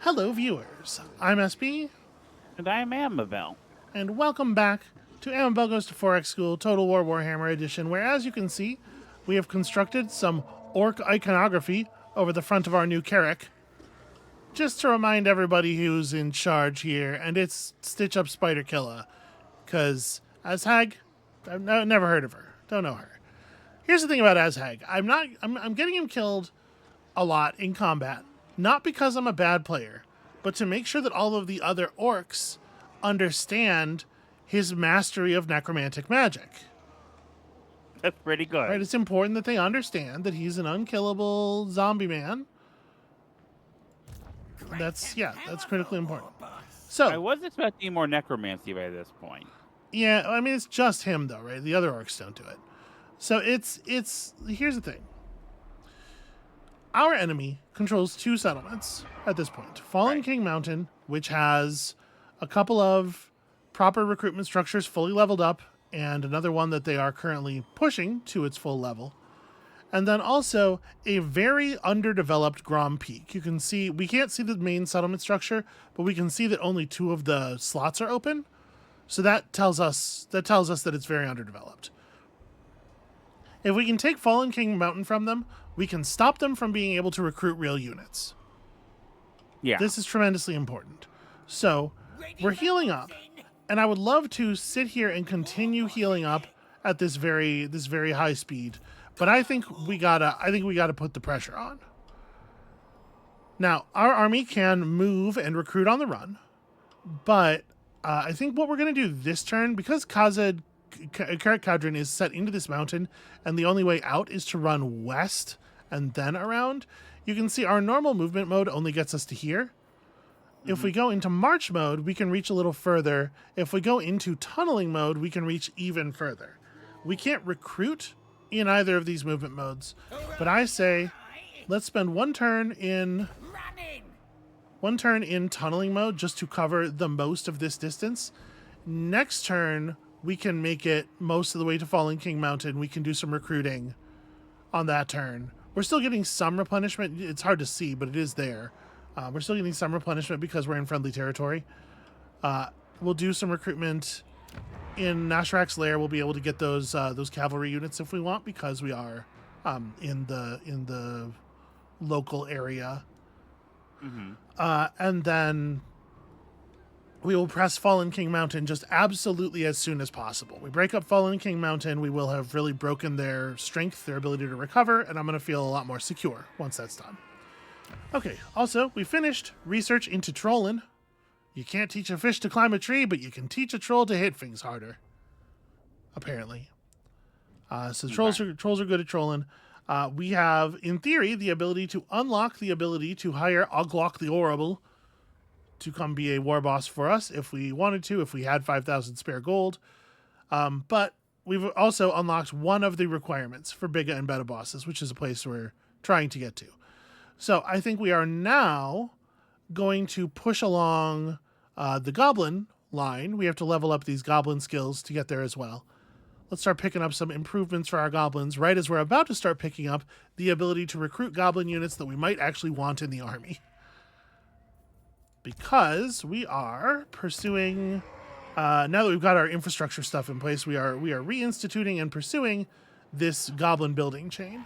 Hello, viewers. I'm SB, And I am Amabel. and welcome back to Amabel Goes to 4X School Total War Warhammer Edition, where, as you can see, we have constructed some orc iconography over the front of our new Carrack, just to remind everybody who's in charge here, and it's Stitch Up Spider Killer, because Azhag, never heard of her, don't know her. Here's the thing about Azhag. I'm getting him killed a lot in combat, not because I'm a bad player, but to make sure that all of the other orcs understand his mastery of necromantic magic. That's pretty good. Right? It's important that they understand that he's an unkillable zombie man. That's critically important. I So, was expecting more necromancy by this point. yeah, I mean, it's just him though, right? The other orcs don't do it. So it's here's the thing. Our enemy controls two settlements at this point. Fallen Right. King Mountain, which has a couple of proper recruitment structures fully leveled up, and another one that they are currently pushing to its full level. And then also a very underdeveloped Grom Peak. You can see, we can't see the main settlement structure, but we can see that only two of the slots are open. So that tells us that it's very underdeveloped. If we can take Fallen King Mountain from them, we can stop them from being able to recruit real units. Yeah. This is tremendously important. So, we're healing up, and I would love to sit here and continue healing up at this very high speed, but I think we gotta put the pressure on. Now, our army can move and recruit on the run, but I think what we're gonna do this turn, because Khazad Karak Kadrin is set into this mountain, and the only way out is to run west and then around. You can see our normal movement mode only gets us to here. If we go into march mode, we can reach a little further. If we go into tunneling mode, we can reach even further. We can't recruit in either of these movement modes, but I say let's spend one turn in tunneling mode just to cover the most of this distance. Next turn, we can make it most of the way to Fallen King Mountain. We can do some recruiting on that turn. We're still getting some replenishment. It's hard to see, but it is there. We're still getting some replenishment because we're in friendly territory. We'll do some recruitment in Nashrak's lair. We'll be able to get those cavalry units if we want, because we are in the local area. And then we will press Fallen King Mountain just absolutely as soon as possible. We break up Fallen King Mountain, we will have really broken their strength, their ability to recover, and I'm going to feel a lot more secure once that's done. Okay, also, we finished research into trolling. You can't teach a fish to climb a tree, but you can teach a troll to hit things harder. Apparently. So trolls are good at trolling. We have, in theory, the ability to unlock the ability to hire Oglock the Horrible to come be a war boss for us if we wanted to, if we had 5,000 spare gold. But we've also unlocked one of the requirements for bigger and better bosses, which is a place we're trying to get to. So I think we are now going to push along the goblin line. We have to level up these goblin skills to get there as well. Let's start picking up some improvements for our goblins right as we're about to start picking up the ability to recruit goblin units that we might actually want in the army. Because we are pursuing, now that we've got our infrastructure stuff in place, we are reinstituting and pursuing this goblin building chain.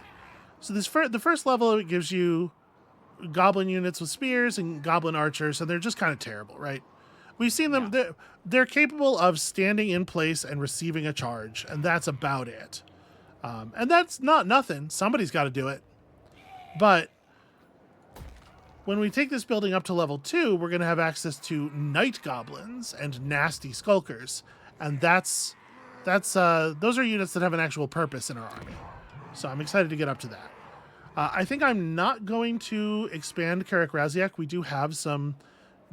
So the first level, it gives you goblin units with spears and goblin archers, and they're just kind of terrible, right? We've seen them, they're capable of standing in place and receiving a charge, and that's about it. And that's not nothing. Somebody's got to do it. But when we take this building up to level 2, we're going to have access to night goblins and nasty skulkers. And those are units that have an actual purpose in our army. So I'm excited to get up to that. I think I'm not going to expand Karak Raziak. We do have some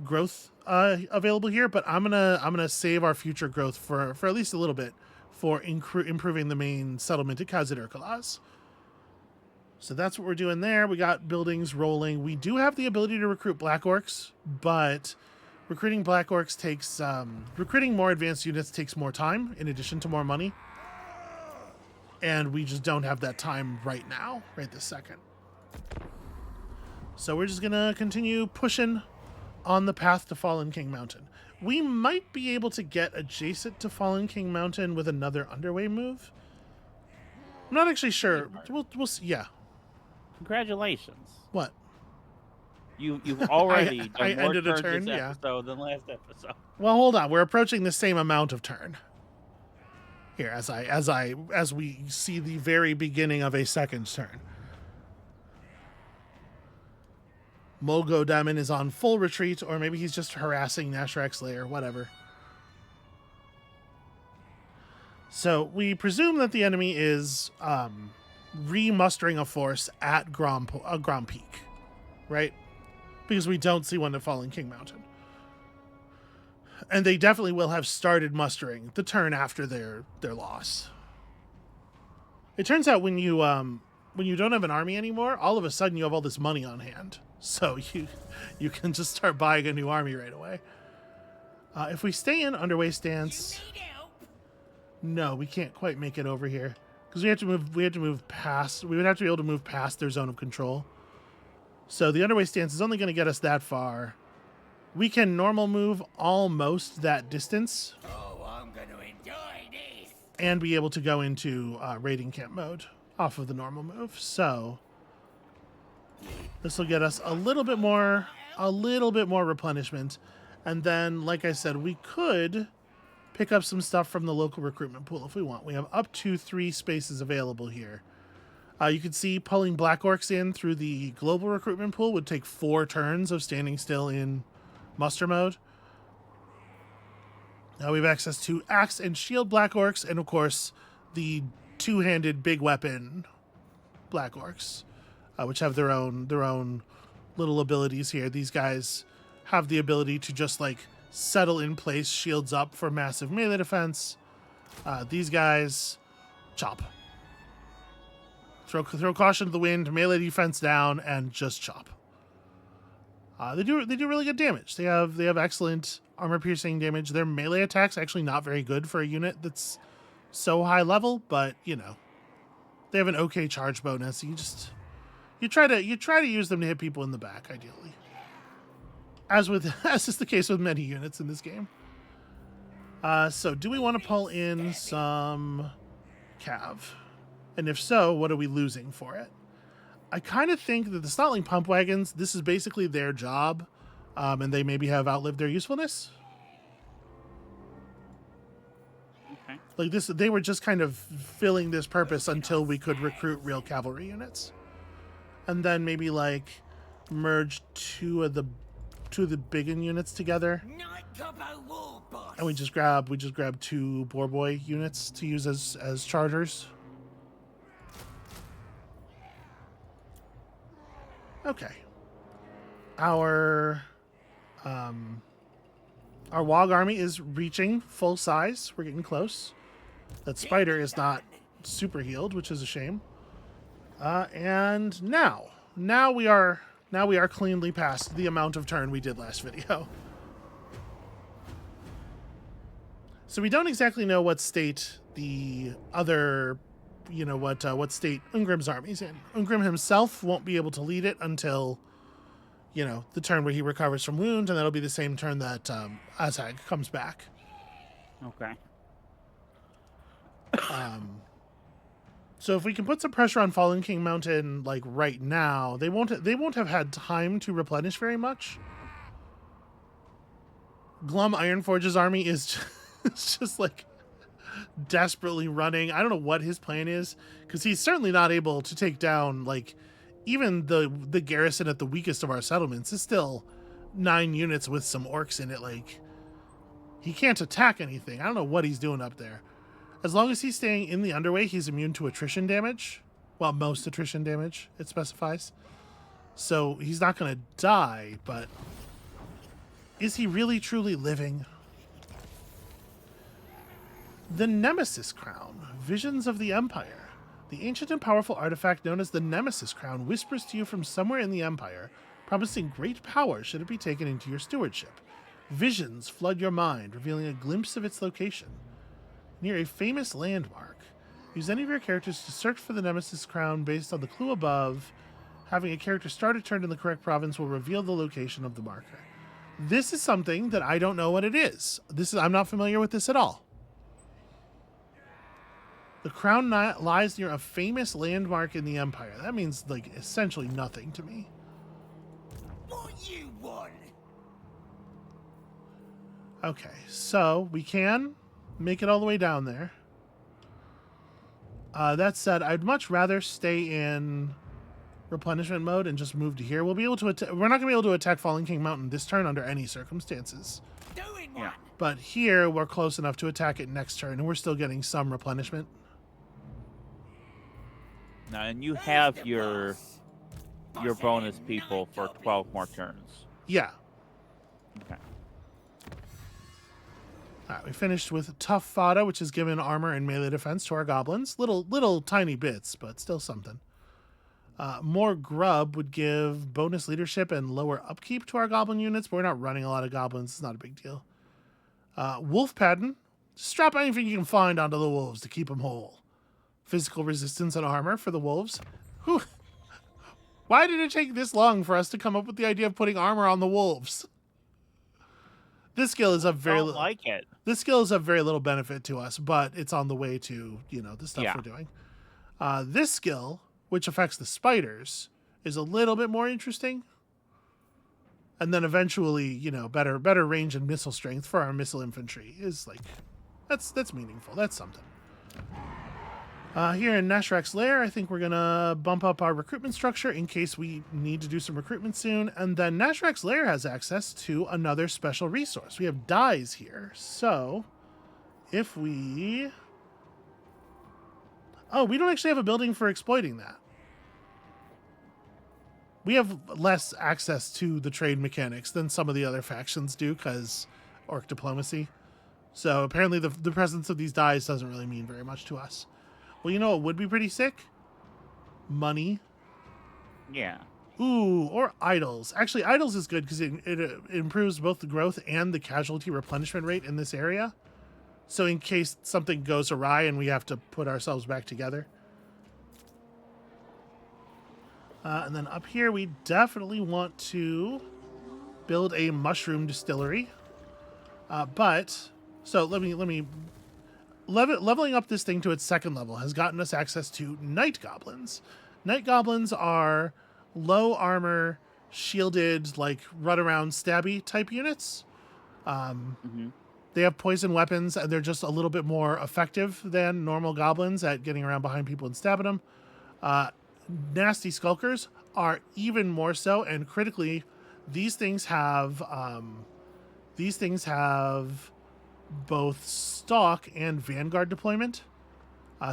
growth available here, but I'm gonna save our future growth for at least a little bit for improving the main settlement at Khazad Urkalaz. So that's what we're doing there. We got buildings rolling. We do have the ability to recruit Black Orcs, but recruiting Black Orcs takes recruiting more advanced units takes more time in addition to more money. And we just don't have that time right now, right this second. So we're just going to continue pushing on the path to Fallen King Mountain. We might be able to get adjacent to Fallen King Mountain with another underway move. I'm not actually sure. We'll see. Yeah. Congratulations. What? You've already I done more ended a turns turn, this yeah. episode than last episode. Well, hold on. We're approaching the same amount of turn. Here, as we see the very beginning of a second turn. Mogo Diamond is on full retreat, or maybe he's just harassing Nashrak Slayer, whatever. So we presume that the enemy is remustering a force at Grom Peak, right? Because we don't see one at Fallen King Mountain. And they definitely will have started mustering the turn after their loss. It turns out when you don't have an army anymore, all of a sudden you have all this money on hand. So you can just start buying a new army right away. If we stay in underway stance, no, we can't quite make it over here because we have to move. We would have to be able to move past their zone of control. So the underway stance is only going to get us that far. We can normal move almost that distance. Oh, I'm going to enjoy this. And be able to go into raiding camp mode off of the normal move. So this will get us a little bit more replenishment. And then, like I said, we could pick up some stuff from the local recruitment pool if we want. We have up to 3 spaces available here. You can see pulling Black Orcs in through the global recruitment pool would take 4 turns of standing still in muster mode. Now we have access to Axe and Shield Black Orcs, and of course the 2-handed big weapon Black Orcs, which have their own little abilities here. These guys have the ability to just like settle in place, shields up for massive melee defense. These guys chop. Throw caution to the wind, melee defense down, and just chop. They do really good damage. They have excellent armor piercing damage. Their melee attack's actually not very good for a unit that's so high level, but you know, they have an okay charge bonus. You try to use them to hit people in the back, ideally. As is the case with many units in this game. So do we want to pull in some cav? And if so, what are we losing for it? I kind of think that the Snotling Pump Wagons, this is basically their job, and they maybe have outlived their usefulness. Okay. Like this, they were just kind of filling this purpose until we could recruit real cavalry units, and then maybe like merge two of the biggin units together, and we just grab 2 Boar Boy units to use as chargers. Okay. Our Wog army is reaching full size. We're getting close. That spider is not super healed, which is a shame. And now we are cleanly past the amount of turn we did last video. So we don't exactly know what state the other, what state Ungrim's army's in. Ungrim himself won't be able to lead it until, the turn where he recovers from wounds, and that'll be the same turn that Azhag comes back. Okay. So if we can put some pressure on Fallen King Mountain, like right now, they won't have had time to replenish very much. Glum Ironforge's army is just like desperately running. I don't know what his plan is, because he's certainly not able to take down like even the garrison at the weakest of our settlements is still 9 units with some orcs in it. Like, he can't attack anything. I don't know what he's doing up there. As long as he's staying in the underway, he's immune to attrition damage. Well, most attrition damage, it specifies. So he's not going to die, but is he really truly living? The Nemesis Crown, Visions of the Empire. The ancient and powerful artifact known as the Nemesis Crown whispers to you from somewhere in the Empire, promising great power should it be taken into your stewardship. Visions flood your mind, revealing a glimpse of its location. Near a famous landmark. Use any of your characters to search for the Nemesis Crown based on the clue above. Having a character start a turn in the correct province will reveal the location of the marker. This is something that I don't know what it is. I'm not familiar with this at all. The crown lies near a famous landmark in the Empire. That means, like, essentially nothing to me. What you want? Okay, so we can make it all the way down there. That said, I'd much rather stay in replenishment mode and just move to here. We'll be able to we're not going to be able to attack Fallen King Mountain this turn under any circumstances. Doing Yeah. one. But here, we're close enough to attack it next turn, and we're still getting some replenishment. Now, and you Who's have the your boss? bonus Bossing people night for goblin. 12 more turns. Yeah. Okay. All right, we finished with Tough Fada, which has given armor and melee defense to our goblins. Little tiny bits, but still something. More Grub would give bonus leadership and lower upkeep to our goblin units, but we're not running a lot of goblins. It's not a big deal. Wolf Pattern. Strap anything you can find onto the wolves to keep them whole. Physical resistance and armor for the wolves. Whew. Why did it take this long for us to come up with the idea of putting armor on the wolves? This skill is of very Don't little. like it. This skill is of very little benefit to us, but it's on the way to, the stuff Yeah. we're doing. This skill, which affects the spiders, is a little bit more interesting. And then eventually, better range and missile strength for our missile infantry is like, that's meaningful. That's something. Here in Nashrak's Lair, I think we're going to bump up our recruitment structure in case we need to do some recruitment soon. And then Nashrak's Lair has access to another special resource. We have dyes here. So if we... Oh, we don't actually have a building for exploiting that. We have less access to the trade mechanics than some of the other factions do because orc diplomacy. So apparently the presence of these dyes doesn't really mean very much to us. Well, you know what would be pretty sick? Money. Yeah. Ooh, or idols. Actually, idols is good because it improves both the growth and the casualty replenishment rate in this area. So in case something goes awry and we have to put ourselves back together. And then up here, we definitely want to build a mushroom distillery. So leveling up this thing to its second level has gotten us access to night goblins. Night goblins are low armor, shielded, like run around stabby type units. They have poison weapons, and they're just a little bit more effective than normal goblins at getting around behind people and stabbing them. Nasty skulkers are even more so, and critically, these things have both stalk and vanguard deployment.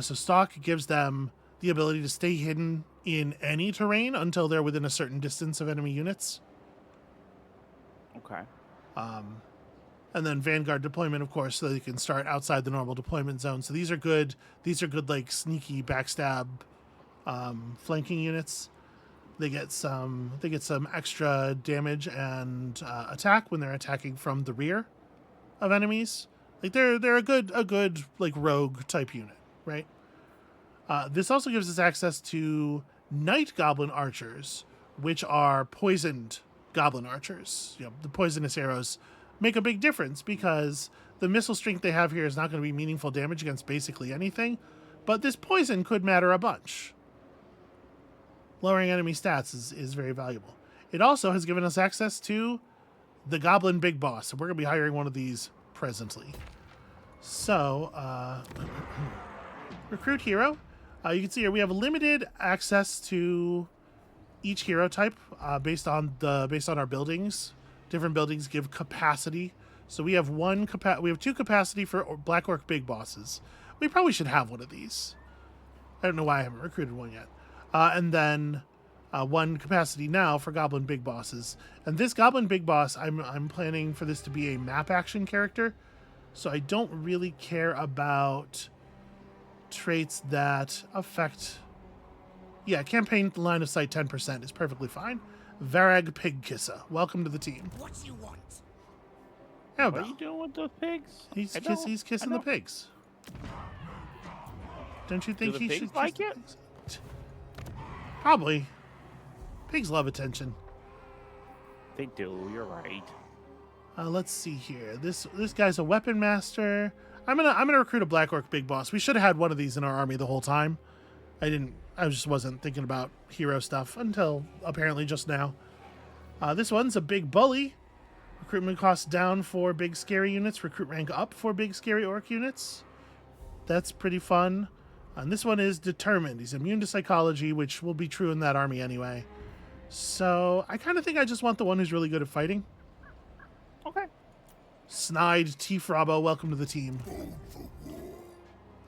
So stalk gives them the ability to stay hidden in any terrain until they're within a certain distance of enemy units. Okay. And then vanguard deployment, of course, so they can start outside the normal deployment zone. So these are good like sneaky backstab flanking units. They get some extra damage and attack when they're attacking from the rear of enemies. Like they're a good like rogue type unit, right? This also gives us access to night goblin archers, which are poisoned goblin archers. The poisonous arrows make a big difference because the missile strength they have here is not going to be meaningful damage against basically anything, but this poison could matter a bunch. Lowering enemy stats is very valuable. It also has given us access to the Goblin Big Boss, and we're going to be hiring one of these presently. So, recruit hero. You can see here we have limited access to each hero type based on our buildings. Different buildings give capacity. So we have two capacity for Black Orc Big Bosses. We probably should have one of these. I don't know why I haven't recruited one yet. And then one capacity now for Goblin Big Bosses. And this Goblin Big Boss, I'm planning for this to be a map action character. So I don't really care about traits that affect... Yeah, campaign line of sight 10% is perfectly fine. Varag Pig Kisser, welcome to the team. What you want? What Amabel. are you doing with those pigs? He's I kissing the don't- pigs. Don't you think the he pigs should like kiss the it? pigs? Probably. Pigs love attention. They do. You're right. Let's see here. This guy's a weapon master. I'm gonna recruit a Black Orc Big Boss. We should have had one of these in our army the whole time. I just wasn't thinking about hero stuff until apparently just now. This one's a big bully. Recruitment cost down for big scary units. Recruit rank up for big scary orc units. That's pretty fun. And this one is determined. He's immune to psychology, which will be true in that army anyway. So I kind of think I just want the one who's really good at fighting. Okay. Snide T. Frabo, welcome to the team.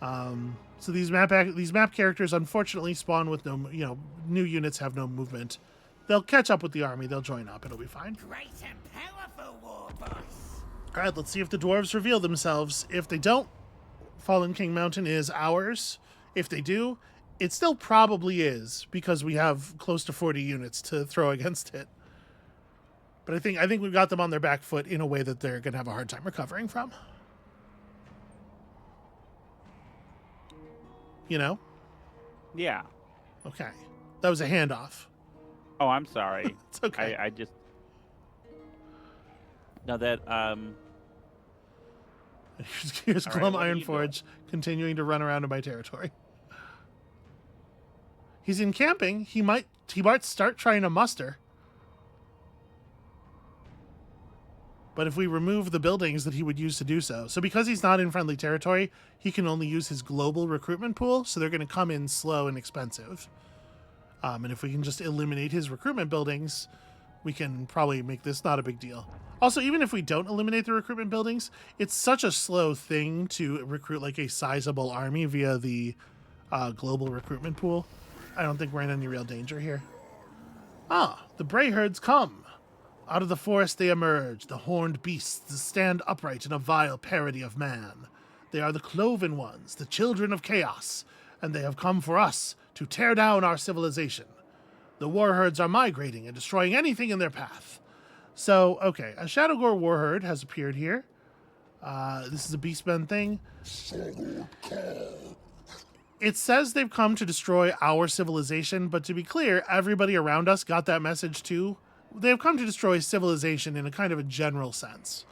So these map characters unfortunately spawn with no, new units have no movement. They'll catch up with the army. They'll join up. It'll be fine. Great and powerful, war boss. All right, let's see if the dwarves reveal themselves. If they don't, Fallen King Mountain is ours. If they do, it still probably is because we have close to 40 units to throw against it. But I think we've got them on their back foot in a way that they're going to have a hard time recovering from. You know? Yeah. Okay. That was a handoff. Oh, I'm sorry. It's okay. I just... Now that, Here's All right, Glum what are you Ironforge continuing to run around in my territory. He's encamping. He might start trying to muster. But if we remove the buildings that he would use to do so. So because he's not in friendly territory, he can only use his global recruitment pool. So they're going to come in slow and expensive. And if we can just eliminate his recruitment buildings, we can probably make this not a big deal. Also, even if we don't eliminate the recruitment buildings, it's such a slow thing to recruit like a sizable army via the global recruitment pool. I don't think we're in any real danger here. Ah, the Bray herds come. Out of the forest they emerge, the horned beasts stand upright in a vile parody of man. They are the cloven ones, the children of chaos, and they have come for us to tear down our civilization. The war herds are migrating and destroying anything in their path. So, okay, a Shadowgore war herd has appeared here. This is a Beastmen thing. It says they've come to destroy our civilization, but to be clear, everybody around us got that message too. They've come to destroy civilization in a kind of a general sense.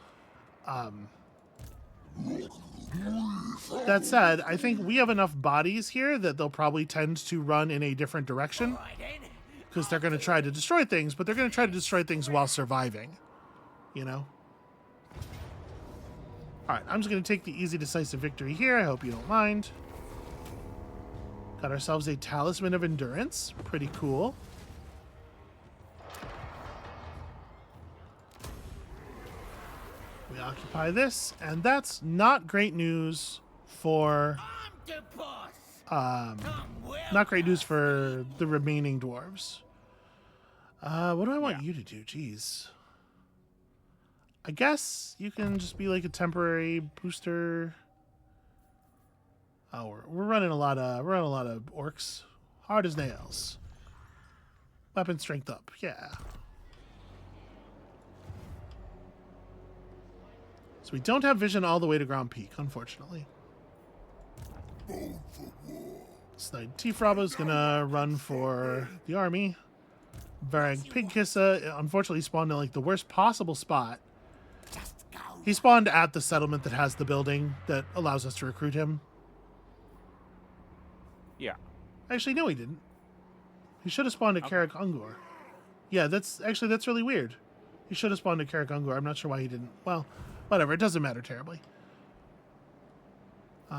That said, I think we have enough bodies here that they'll probably tend to run in a different direction. Right then. Because they're going to try to destroy things, but they're going to try to destroy things while surviving. You know? Alright, I'm just going to take the easy, decisive victory here. I hope you don't mind. Got ourselves a Talisman of Endurance. Pretty cool. We occupy this, and that's not great news for... I'm the boss. Well not great news for the remaining dwarves. What do I want you to do? Jeez. I guess you can just be like a temporary booster. Oh, we're running a lot of orcs. Hard as nails. Weapon strength up. Yeah. So we don't have vision all the way to Ground Peak, unfortunately. Snide T-Frabo's gonna run for the army. Varag Pigkissa unfortunately spawned in like the worst possible spot. just go. He spawned at the settlement that has the building that allows us to recruit him. yeah. Actually, no, he didn't. He should have spawned at Karak Ungor. Yeah, that's really weird. He should have spawned at Karak Ungor. I'm not sure why he didn't. Well, whatever. It doesn't matter terribly.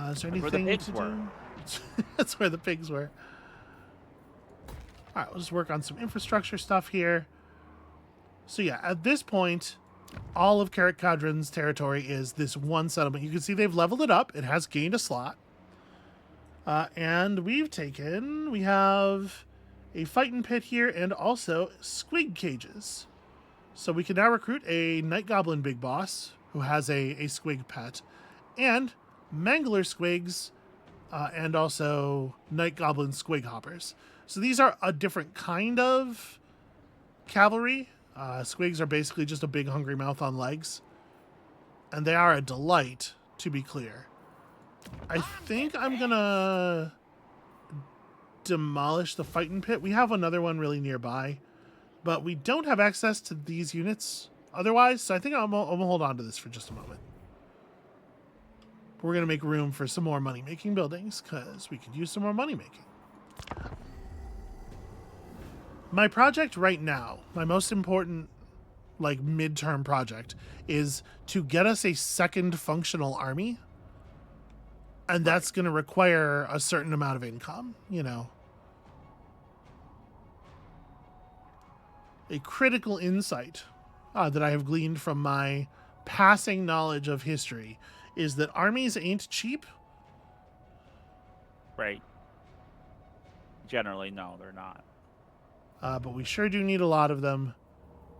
Is there That's where the anything pigs to were. do? That's where the pigs were. All right, we'll just work on some infrastructure stuff here. So yeah, at this point, all of Karak Kadrin's territory is this one settlement. You can see they've leveled it up. It has gained a slot. And we have a fighting pit here and also squig cages. So we can now recruit a Night Goblin Big Boss who has a squig pet, and Mangler Squigs, and also Night Goblin Squig Hoppers. So these are a different kind of cavalry. Squigs are basically just a big hungry mouth on legs. And they are a delight, to be clear. I think I'm gonna demolish the fighting pit. We have another one really nearby, but we don't have access to these units otherwise. So I think I'm gonna hold on to this for just a moment. We're going to make room for some more money-making buildings because we could use some more money-making. My project right now, my most important like midterm project, is to get us a second functional army. And that's going to require a certain amount of income, you know. A critical insight that I have gleaned from my passing knowledge of history is that armies ain't cheap. Right. Generally, no, they're not. But we sure do need a lot of them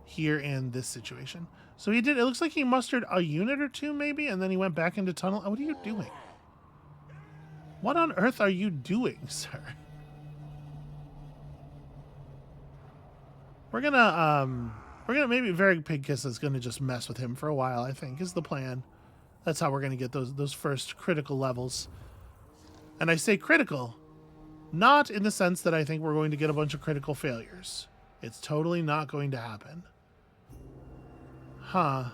here in this situation. So he did, it looks like he mustered a unit or two maybe, and then he went back into tunnel. Oh, what are you doing? What on earth are you doing, sir? We're gonna maybe Very Pig Kiss is gonna just mess with him for a while, I think, is the plan. That's how we're gonna get those first critical levels. And I say critical, not in the sense that I think we're going to get a bunch of critical failures. It's totally not going to happen. Huh.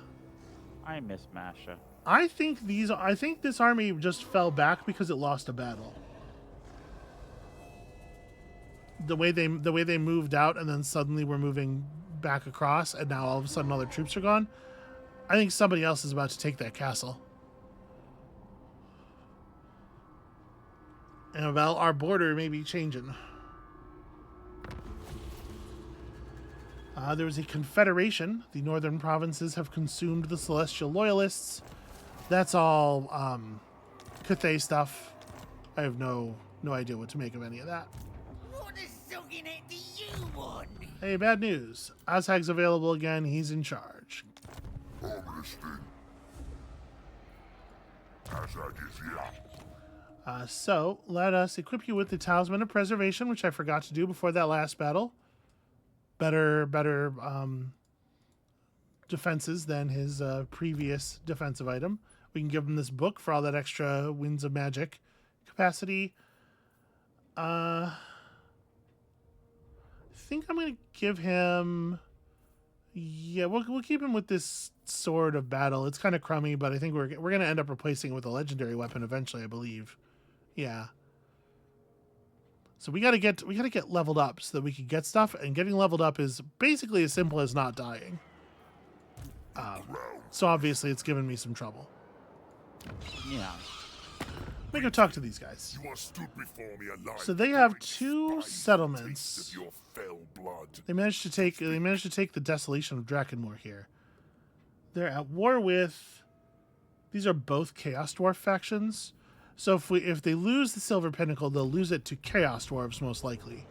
I miss Masha. I think this army just fell back because it lost a battle. The way they moved out and then suddenly we're moving back across and now all of a sudden all their troops are gone. I think somebody else is about to take that castle. Amabel, our border may be changing. There was a confederation. The northern provinces have consumed the Celestial Loyalists. That's all Cathay stuff. I have no idea what to make of any of that. What a sucking it do you want? Hey, bad news. Azhag's available again. He's in charge. So, let us equip you with the Talisman of Preservation, which I forgot to do before that last battle. Better defenses than his previous defensive item. We can give him this book for all that extra Winds of Magic capacity. I think I'm going to give him... Yeah, we'll keep him with this Sword of Battle. It's kind of crummy, but I think we're going to end up replacing it with a legendary weapon eventually, I believe. Yeah. So we gotta get leveled up so that we can get stuff, and getting leveled up is basically as simple as not dying. So obviously it's given me some trouble. Yeah. Let me go talk to these guys. So they have 2 settlements. They managed to take the Desolation of Drakenmoor here. They're at war with... These are both Chaos Dwarf factions. So if they lose the Silver Pinnacle, they'll lose it to Chaos Dwarves most likely.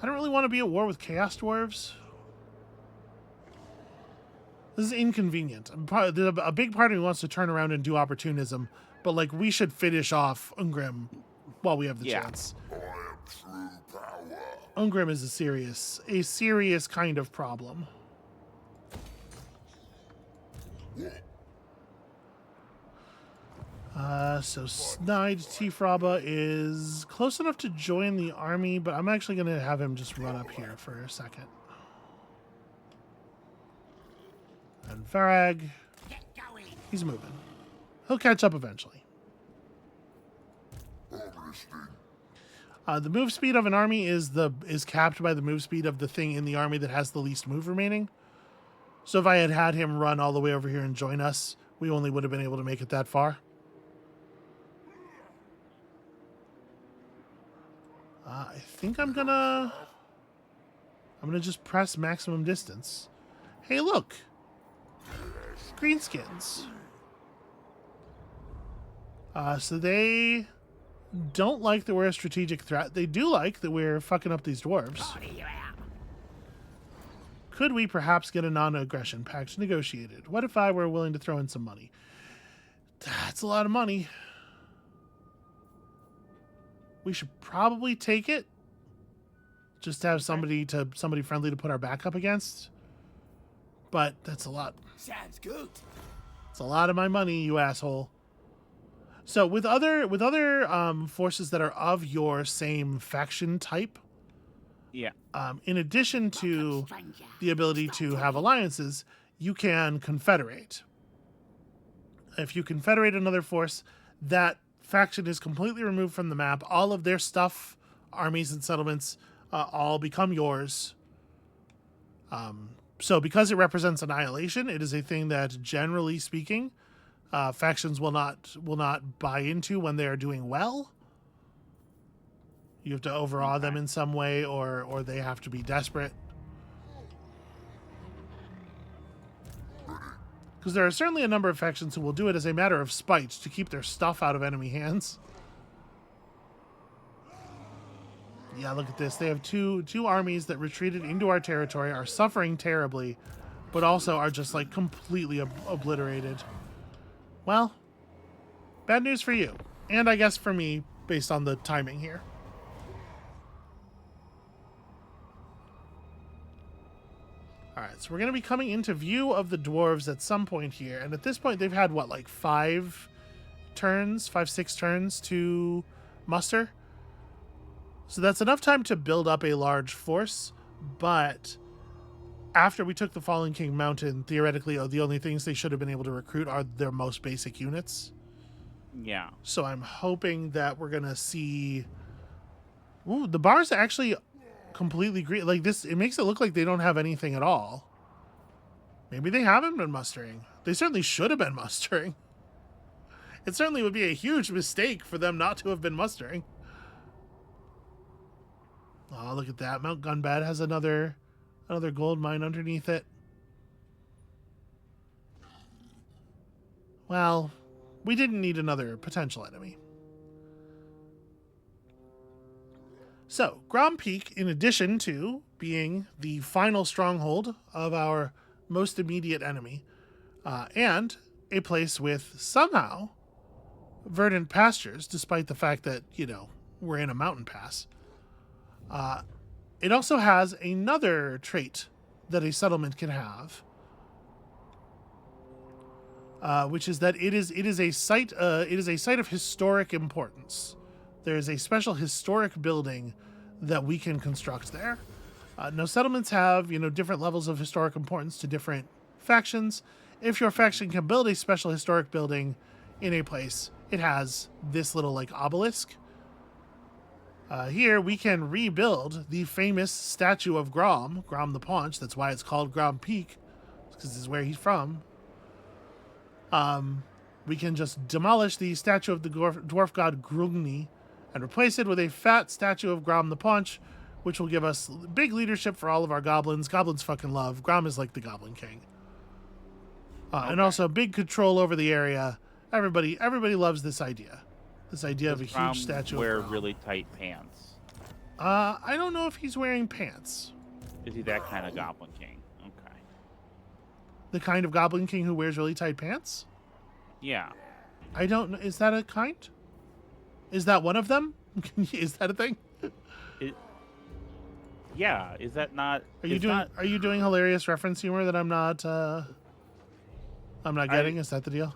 I don't really want to be at war with Chaos Dwarves. This is inconvenient. A big part of me wants to turn around and do opportunism, but like we should finish off Ungrim while we have the chance. Ungrim is a serious kind of problem. So Snide Tifraba is close enough to join the army, but I'm actually going to have him just run up here for a second. And Varag, he's moving. He'll catch up eventually. The move speed of an army is capped by the move speed of the thing in the army that has the least move remaining. So if I had him run all the way over here and join us, we only would have been able to make it that far. I think I'm gonna just press maximum distance. Hey, look! Greenskins. So they don't like that we're a strategic threat. They do like that we're fucking up these dwarves. Could we perhaps get a non-aggression pact negotiated? What if I were willing to throw in some money? That's a lot of money. We should probably take it. Just to have somebody friendly to put our back up against. But that's a lot. Sounds good. It's a lot of my money, you asshole. So with other forces that are of your same faction type, Yeah. in addition to the ability to have alliances, you can confederate. If you confederate another force, that faction is completely removed from the map. All of their stuff, armies and settlements, all become yours. So because it represents annihilation, it is a thing that, generally speaking, factions will not buy into when they are doing well. You have to overawe them in some way, or they have to be desperate. Because there are certainly a number of factions who will do it as a matter of spite to keep their stuff out of enemy hands. Yeah, look at this. They have two armies that retreated into our territory, are suffering terribly, but also are just like completely obliterated. Well, bad news for you. And I guess for me, based on the timing here. Alright, so we're going to be coming into view of the dwarves at some point here. And at this point, they've had, what, like 6 turns to muster? So that's enough time to build up a large force. But after we took the Fallen King Mountain, theoretically, the only things they should have been able to recruit are their most basic units. Yeah. So I'm hoping that we're going to see... Ooh, the bars actually... completely green. Like this, it makes it look like they don't have anything at all. Maybe they haven't been mustering. They certainly should have been mustering. It certainly would be a huge mistake for them not to have been mustering. Oh, look at that. Mount Gunbad has another gold mine underneath it. Well, we didn't need another potential enemy. So, Grom Peak, in addition to being the final stronghold of our most immediate enemy, and a place with somehow verdant pastures, despite the fact that, we're in a mountain pass, it also has another trait that a settlement can have, which is that it is a site of historic importance. There is a special historic building that we can construct there. Now, settlements have, different levels of historic importance to different factions. If your faction can build a special historic building in a place, it has this little, obelisk. Here, we can rebuild the famous statue of Grom the Paunch. That's why it's called Grom Peak, because this is where he's from. We can just demolish the statue of the dwarf god Grungni and replace it with a fat statue of Grom the Paunch, which will give us big leadership for all of our goblins. Goblins fucking love. Grom is like the Goblin King. And also big control over the area. Everybody loves this idea. This idea of a huge statue of Grom. Wear really tight pants. I don't know if he's wearing pants. Is he that kind of Goblin King? Okay. The kind of Goblin King who wears really tight pants? Yeah. I don't know. Is that a kind? Is that one of them? Is that a thing? Yeah. Is that not? Are you doing hilarious reference humor that I'm not getting? Is that the deal?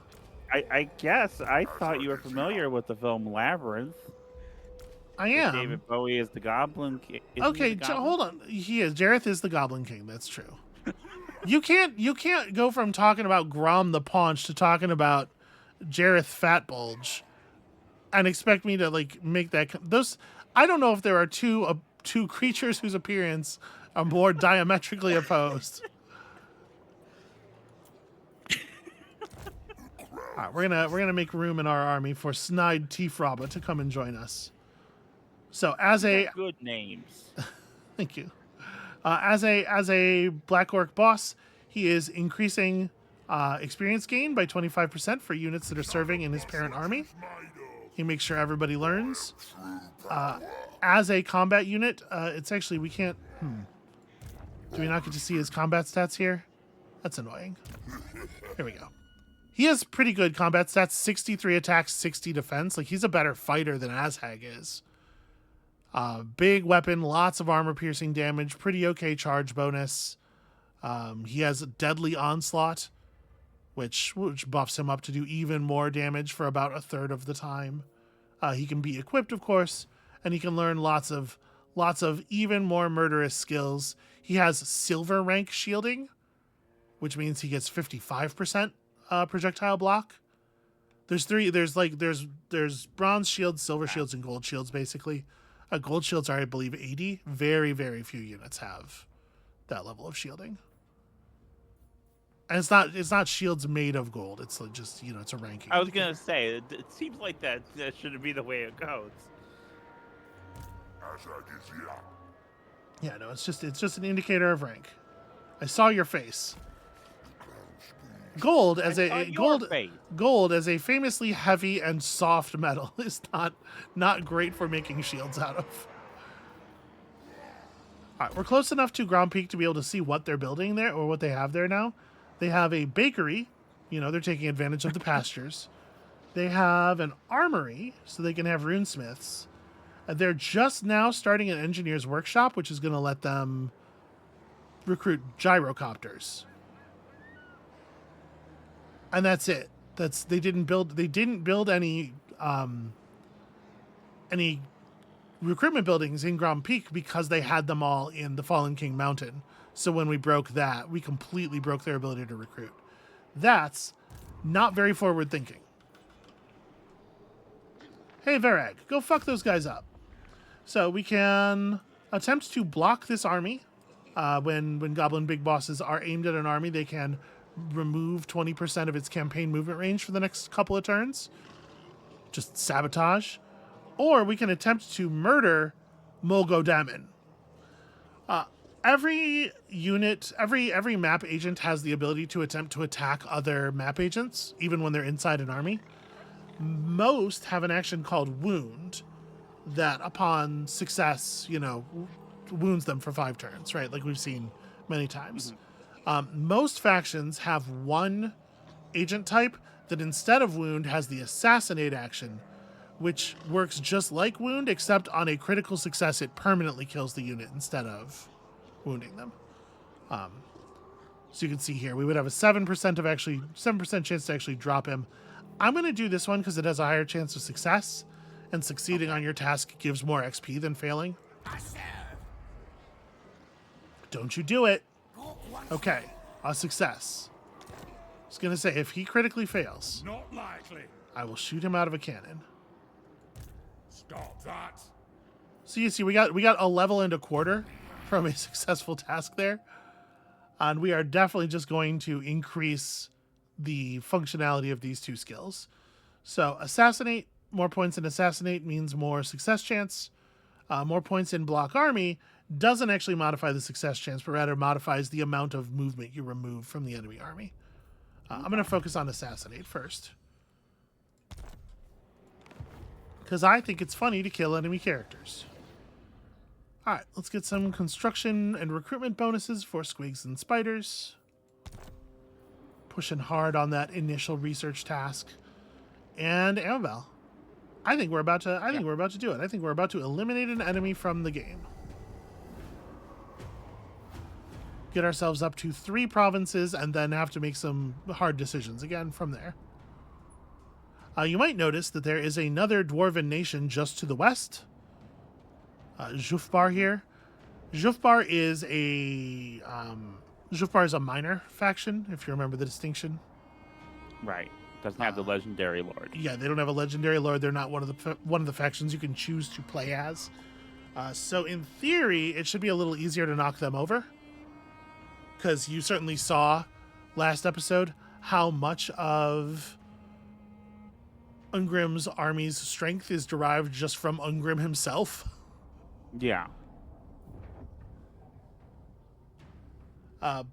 I guess I thought you were familiar with the film Labyrinth. I am. David Bowie is the Goblin King. Okay, hold on. He is. Jareth is the Goblin King. That's true. You can't go from talking about Grom the Paunch to talking about Jareth Fatbulge and expect me to make that those. I don't know if there are two creatures whose appearance are more diametrically opposed. All right, we're gonna make room in our army for Snide Tifraba to come and join us. So as a good names, thank you. As a Black Orc boss, he is increasing experience gain by 25% for units that are serving in his parent army. He makes sure everybody learns. As a combat unit, it's actually, we can't... Do we not get to see his combat stats here? That's annoying. Here we go. He has pretty good combat stats, 63 attack, 60 defense. He's a better fighter than Azhag is. Big weapon, lots of armor-piercing damage, pretty okay charge bonus. He has Deadly Onslaught, which buffs him up to do even more damage for about a third of the time. He can be equipped, of course, and he can learn lots of even more murderous skills. He has silver rank shielding, which means he gets 55% projectile block. There's bronze shields, silver shields, and gold shields, basically. Gold shields are, I believe, 80. Very, very few units have that level of shielding. And it's not shields made of gold. It's like just, it's a ranking. I was going to say, it seems like that shouldn't be the way it goes. Yeah, no, it's just an indicator of rank. I saw your face. Gold as gold as a famously heavy and soft metal is not great for making shields out of. All right, we're close enough to Grand Peak to be able to see what they're building there or what they have there now. They have a bakery, they're taking advantage of the pastures. They have an armory, so they can have runesmiths. They're just now starting an engineer's workshop, which is going to let them recruit gyrocopters. And that's it. They didn't build any recruitment buildings in Grand Peak because they had them all in the Fallen King Mountain. So when we broke that, we completely broke their ability to recruit. That's not very forward thinking. Hey, Varag, go fuck those guys up. So we can attempt to block this army. When Goblin Big Bosses are aimed at an army, they can remove 20% of its campaign movement range for the next couple of turns. Just sabotage. Or we can attempt to murder Mulgo Daemon. Every unit, every map agent has the ability to attempt to attack other map agents, even when they're inside an army. Most have an action called Wound that, upon success, wounds them for 5 turns, right? Like we've seen many times. Mm-hmm. Most factions have one agent type that, instead of Wound, has the Assassinate action, which works just like Wound, except on a critical success, it permanently kills the unit instead of wounding them. So you can see here, we would have a 7% chance to actually drop him. I'm going to do this one because it has a higher chance of success, and succeeding on your task gives more XP than failing. Don't you do it. Okay, a success. I was going to say, if he critically fails, not likely. I will shoot him out of a cannon. Stop that. So you see, we got a level and a quarter from a successful task there. And we are definitely just going to increase the functionality of these two skills. So Assassinate, more points in Assassinate means more success chance. More points in Block Army doesn't actually modify the success chance, but rather modifies the amount of movement you remove from the enemy army. I'm going to focus on Assassinate first, because I think it's funny to kill enemy characters. All right, let's get some construction and recruitment bonuses for Squigs and Spiders. Pushing hard on that initial research task. And Amabel. I think we're about to do it. I think we're about to eliminate an enemy from the game. Get ourselves up to 3 provinces and then have to make some hard decisions again from there. You might notice that there is another dwarven nation just to the west. Jufbar here. Jufbar is a minor faction, if you remember the distinction. Right. Doesn't have the legendary lord. Yeah, they don't have a legendary lord. They're not one of the factions you can choose to play as. So in theory, it should be a little easier to knock them over, because you certainly saw last episode how much of Ungrim's army's strength is derived just from Ungrim himself. Yeah.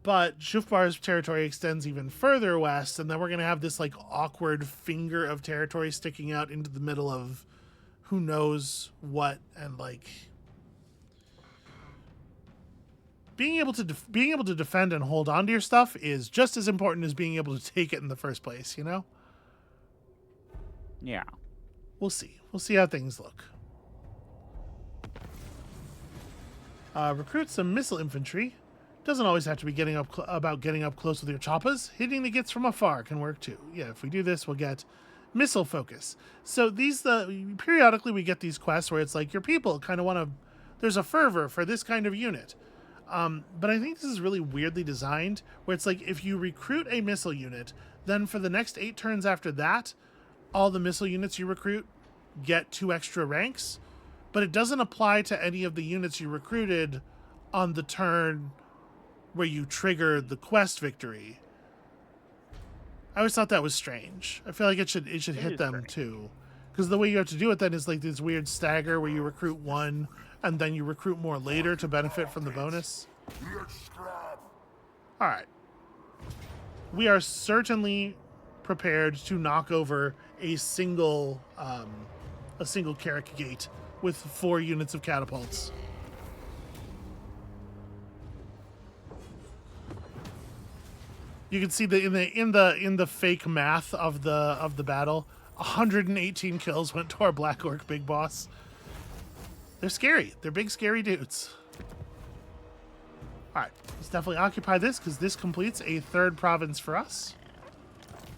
But Jufbar's territory extends even further west, and then we're going to have this like awkward finger of territory sticking out into the middle of who knows what, and like being able to defend and hold on to your stuff is just as important as being able to take it in the first place, you know? Yeah. We'll see. We'll see how things look. Recruit some missile infantry. Doesn't always have to be getting up close with your choppas. Hitting the gets from afar can work too. Yeah, if we do this, we'll get missile focus. So periodically we get these quests where it's like your people kind of want to. There's a fervor for this kind of unit. But I think this is really weirdly designed, where it's like if you recruit a missile unit, then for the next 8 turns after that, all the missile units you recruit get 2 extra ranks, but it doesn't apply to any of the units you recruited on the turn where you trigger the quest victory. I always thought that was strange. I feel like it should hit them too. Because the way you have to do it then is like this weird stagger where you recruit 1 and then you recruit more later to benefit from the bonus. Alright. We are certainly prepared to knock over a single Carrick gate with 4 units of catapults. You can see that in the fake math of the battle, 118 kills went to our Black Orc big boss. They're scary. They're big scary dudes. All right, let's definitely occupy this because this completes a 3rd province for us,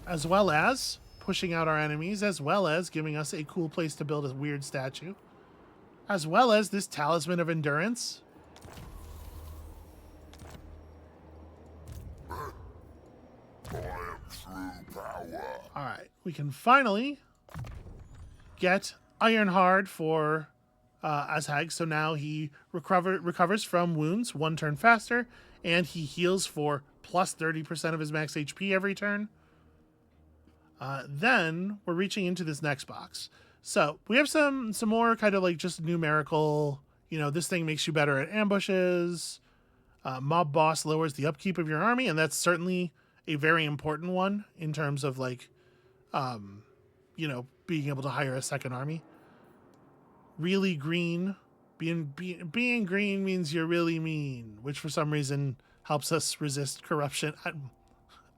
as well as pushing out our enemies, as well as giving us a cool place to build a weird statue, as well as this talisman of endurance. All right, we can finally get Ironhard for Azhag. So now he recovers from wounds 1 turn faster, and he heals for plus 30% of his max HP every turn. Then we're reaching into this next box. So we have some more kind of like just numerical, this thing makes you better at ambushes. Mob boss lowers the upkeep of your army, and that's certainly a very important one in terms of like, being able to hire a second army. Really green. Being green means you're really mean, which for some reason helps us resist corruption.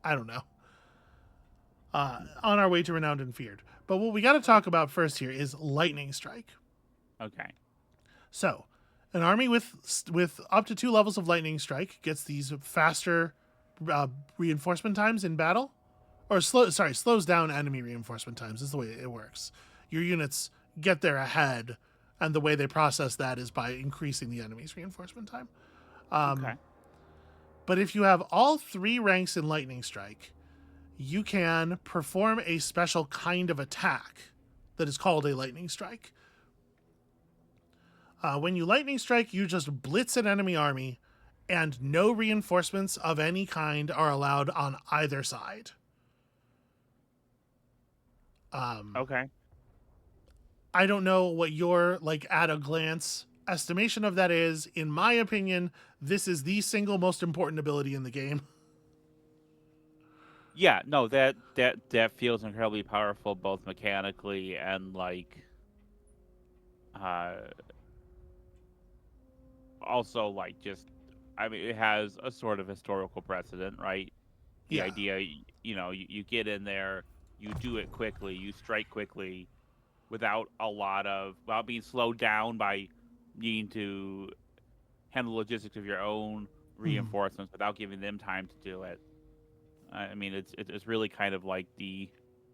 I don't know. On our way to Renowned and Feared. But what we got to talk about first here is Lightning Strike. Okay. So, an army with up to 2 levels of Lightning Strike gets these faster reinforcement times in battle. Or slows down enemy reinforcement times is the way it works. Your units get there ahead, and the way they process that is by increasing the enemy's reinforcement time. Okay. But if you have all 3 ranks in Lightning Strike, you can perform a special kind of attack that is called a Lightning Strike. When you Lightning Strike, you just blitz an enemy army, and no reinforcements of any kind are allowed on either side. Okay. I don't know what your, like, at a glance estimation of that is. In my opinion, this is the single most important ability in the game. Yeah, no, that feels incredibly powerful, both mechanically and like, also like just, I mean, it has a sort of historical precedent, right? The idea, you get in there, you do it quickly, you strike quickly, without being slowed down by needing to handle the logistics of your own reinforcements without giving them time to do it. I mean, it's really kind of like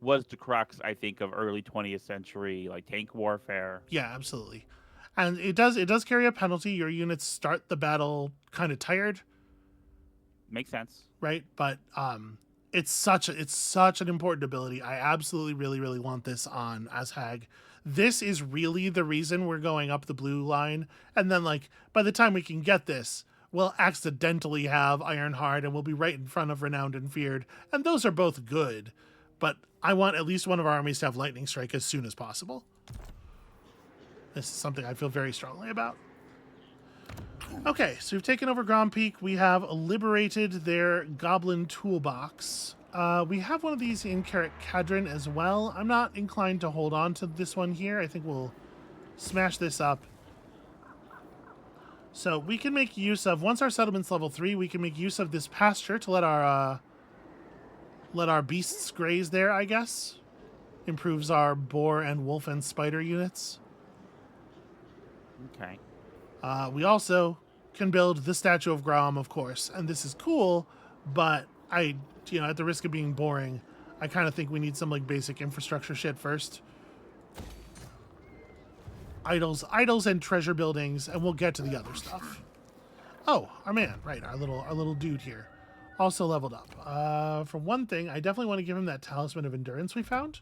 was the crux, I think, of early 20th century like tank warfare. Yeah, absolutely. And it does carry a penalty. Your units start the battle kind of tired. Makes sense, right? But it's such an important ability. I absolutely really really want this on Azhag. This is really the reason we're going up the blue line. And then like by the time we can get this, we'll accidentally have Ironhard and we'll be right in front of Renowned and Feared. And those are both good. But I want at least one of our armies to have Lightning Strike as soon as possible. This is something I feel very strongly about. Okay, so we've taken over Grand Peak. We have liberated their Goblin Toolbox. We have one of these in Carrick Cadron as well. I'm not inclined to hold on to this one here. I think we'll smash this up. So we can make use of, once our settlement's level 3, we can make use of this pasture to let our beasts graze there, I guess. Improves our boar and wolf and spider units. Okay. We also can build the Statue of Graham, of course, and this is cool, but at the risk of being boring, I kind of think we need some like basic infrastructure shit first. Idols and treasure buildings, and we'll get to the other stuff. Oh, our man, right? Our little dude here, also leveled up. For one thing, I definitely want to give him that talisman of endurance we found.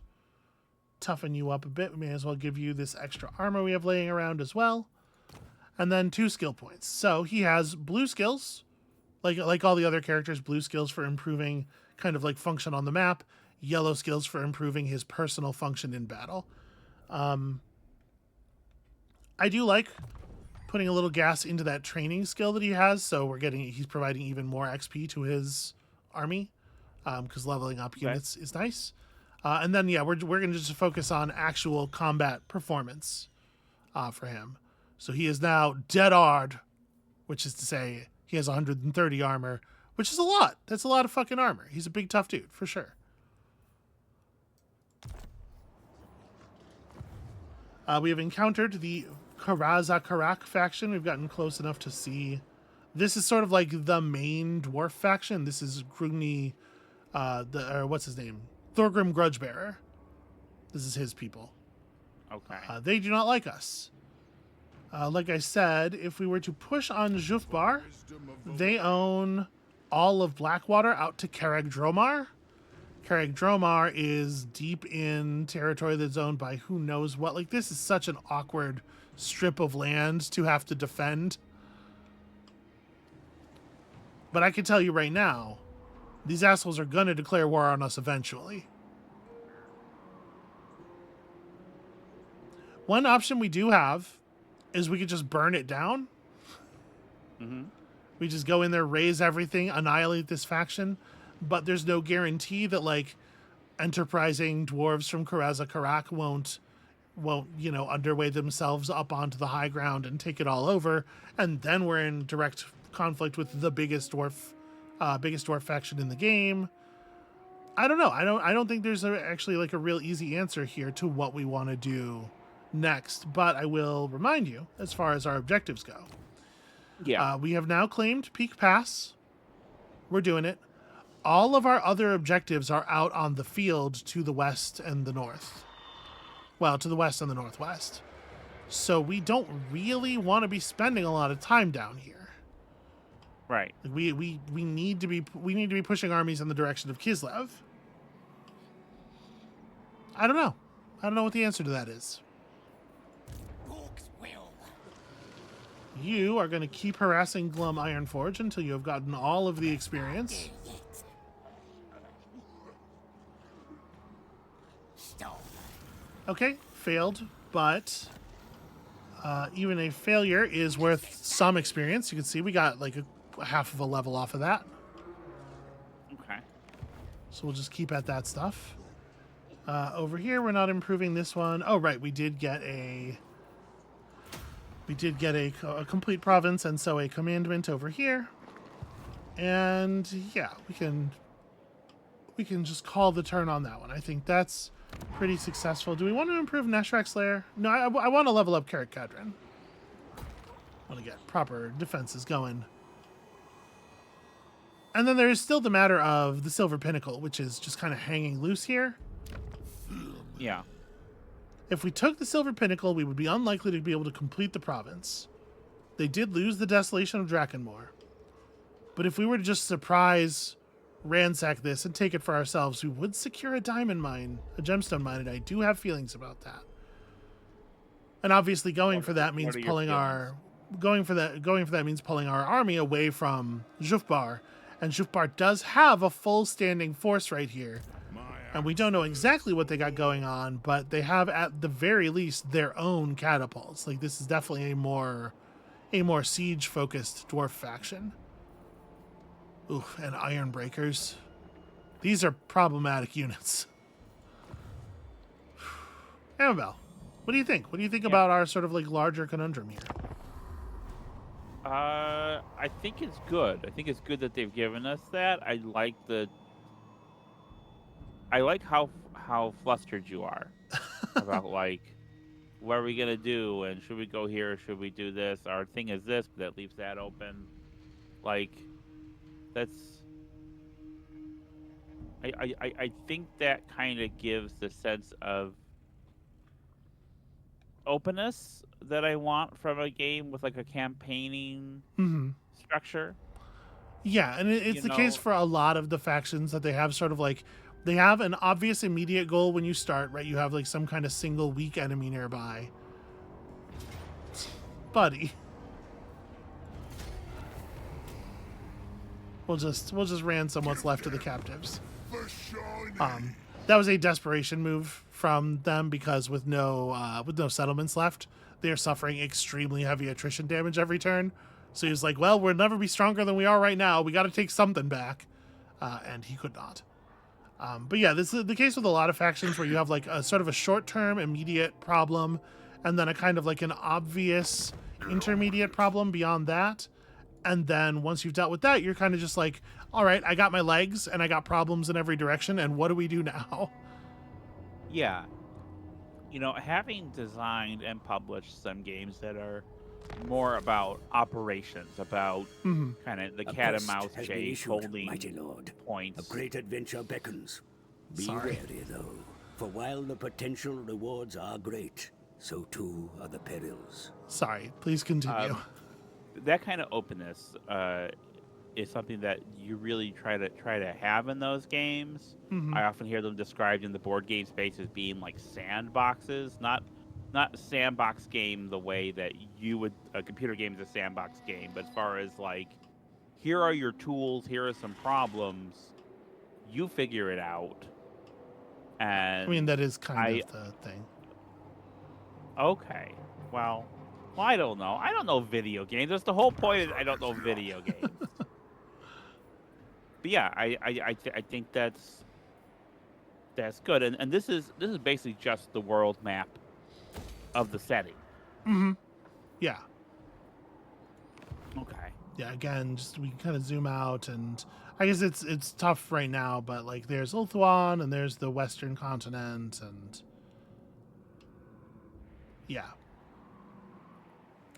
Toughen you up a bit. We may as well give you this extra armor we have laying around as well, and then 2 skill points. So he has blue skills, like all the other characters, blue skills for improving kind of like function on the map, yellow skills for improving his personal function in battle. I do like putting a little gas into that training skill that he has, so he's providing even more XP to his army, because leveling up units is nice. And then we're gonna just focus on actual combat performance for him. So he is now dead hard, which is to say he has 130 armor, which is a lot. That's a lot of fucking armor. He's a big tough dude for sure. We have encountered the Karazakarak faction. We've gotten close enough to see. This is sort of like the main dwarf faction. This is Grumni, what's his name? Thorgrim Grudgebearer. This is his people. Okay. They do not like us. Like I said, if we were to push on Jufbar, they own all of Blackwater out to Carreg Dromar. Carreg Dromar is deep in territory that's owned by who knows what. Like, this is such an awkward strip of land to have to defend. But I can tell you right now, these assholes are going to declare war on us eventually. One option we do have is we could just burn it down. Mm-hmm. We just go in there, raise everything, annihilate this faction. But there's no guarantee that, like, enterprising dwarves from Karazakarak won't underway themselves up onto the high ground and take it all over, and then we're in direct conflict with the biggest dwarf faction in the game. I don't know. I don't think there's actually like a real easy answer here to what we want to do next, but I will remind you as far as our objectives go. Yeah. We have now claimed Peak Pass. We're doing it. All of our other objectives are out on the field to the west and the north. Well, to the west and the northwest. So we don't really want to be spending a lot of time down here. Right. We need to be pushing armies in the direction of Kislev. I don't know. I don't know what the answer to that is. Orcs will. You are going to keep harassing Glum Ironforge until you have gotten all of the experience. Stop. Okay, failed, but even a failure is worth some experience. You can see we got like a half of a level off of that. Okay. So we'll just keep at that stuff. Over here, we're not improving this one. Oh, right, we did get a complete province, and so a commandment over here. And yeah, we can just call the turn on that one. I think that's pretty successful. Do we want to improve Neshrek's Lair? No, I want to level up Carreg Cadron. I want to get proper defenses going. And then there is still the matter of the Silver Pinnacle, which is just kind of hanging loose here. Yeah. If we took the Silver Pinnacle, we would be unlikely to be able to complete the province. They did lose the Desolation of Drakenmore. But if we were to just ransack this and take it for ourselves, we would secure a diamond mine, a gemstone mine, and I do have feelings about that. And obviously going for that means pulling our army away from Jufbar. And Jufbar does have a full standing force right here. And we don't know exactly what they got going on, but they have at the very least their own catapults. Like, this is definitely a more siege focused dwarf faction. Ooh, and iron breakers. These are problematic units. Amabel, what do you think? What do you think about our sort of like larger conundrum here? I think it's good. I think it's good that they've given us that. I like how flustered you are about like what are we gonna do and should we go here? Should we do this? Our thing is this, but that leaves that open. Like that's. I think that kind of gives the sense of openness that I want from a game with like a campaigning structure. Yeah, and it's You the case know, for a lot of the factions that they have sort of like they have an obvious immediate goal when you start, right? You have like some kind of single weak enemy nearby. Buddy. We'll just ransom what's left of the captives. The shiny. That was a desperation move from them because with no settlements left, they are suffering extremely heavy attrition damage every turn. So he was like, "Well, we'll never be stronger than we are right now. We got to take something back," and he could not. But yeah, this is the case with a lot of factions where you have like a sort of a short-term, immediate problem, and then a kind of like an obvious intermediate problem beyond that. And then once you've dealt with that, you're kind of just like, all right, I got my legs and I got problems in every direction. And what do we do now? yeah, having designed and published some games that are more about operations, about Mm-hmm. kind of the A cat and quest mouse has been chase, issued, holding mighty lord. A points. great adventure beckons. Be Sorry. wary, though, for while the potential rewards are great, so too are the perils. Sorry, please continue. That kind of openness is something that you really try to have in those games. Mhm. I often hear them described in the board game space as being like sandboxes, not sandbox game the way that you would a computer game is a sandbox game, but as far as like here are your tools, here are some problems, you figure it out. And I mean, that is kind I of the thing. okay, well, I don't know. I don't know video games. That's the whole point. Is I don't know video games. But yeah, I think that's good. And this is basically just the world map of the setting. Mm-hmm. Yeah. Okay. Yeah, again, just we can kind of zoom out, and I guess it's tough right now, but like there's Ulthuan and there's the Western continent, and yeah.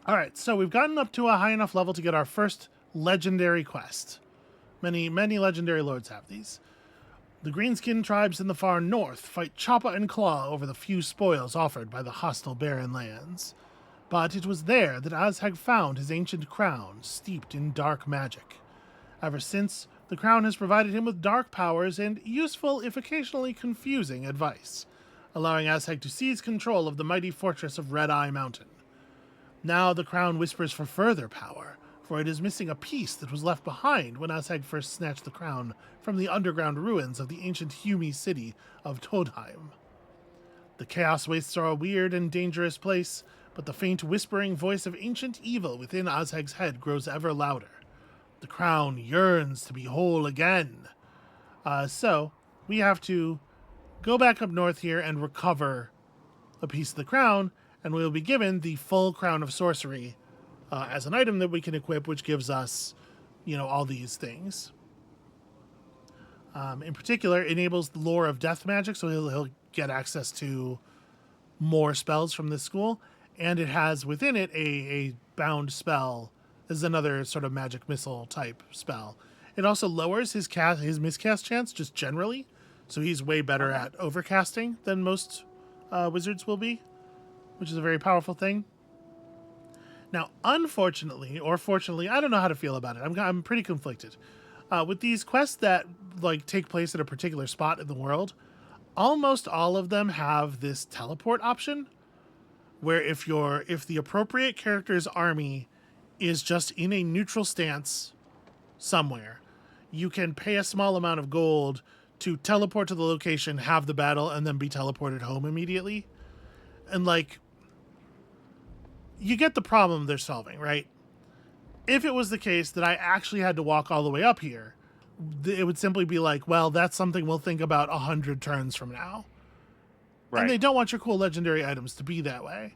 All right, so we've gotten up to a high enough level to get our first legendary quest. Many legendary lords have these. The Greenskin tribes in the far north fight Choppa and Claw over the few spoils offered by the hostile barren lands. But it was there that Azheg found his ancient crown, steeped in dark magic. Ever since, the crown has provided him with dark powers and useful, if occasionally confusing, advice, allowing Azheg to seize control of the mighty fortress of Red Eye Mountain. Now the crown whispers for further power, for it is missing a piece that was left behind when Azheg first snatched the crown from the underground ruins of the ancient Humi city of Todheim. The Chaos Wastes are a weird and dangerous place, but the faint whispering voice of ancient evil within Azheg's head grows ever louder. The crown yearns to be whole again. So we have to go back up north here and recover a piece of the crown, and we will be given the full Crown of Sorcery as an item that we can equip, which gives us, all these things. In particular, enables the lore of death magic, so he'll get access to more spells from this school, and it has within it a bound spell as another sort of magic missile type spell. It also lowers his miscast chance just generally, so he's way better at overcasting than most wizards will be, which is a very powerful thing. Now, unfortunately, or fortunately, I don't know how to feel about it. I'm pretty conflicted. With these quests that take place at a particular spot in the world, almost all of them have this teleport option, where if the appropriate character's army is just in a neutral stance somewhere, you can pay a small amount of gold to teleport to the location, have the battle, and then be teleported home immediately. And you get the problem they're solving, right? If it was the case that I actually had to walk all the way up here, it would simply be like, well, that's something we'll think about 100 turns from now. Right. And they don't want your cool legendary items to be that way.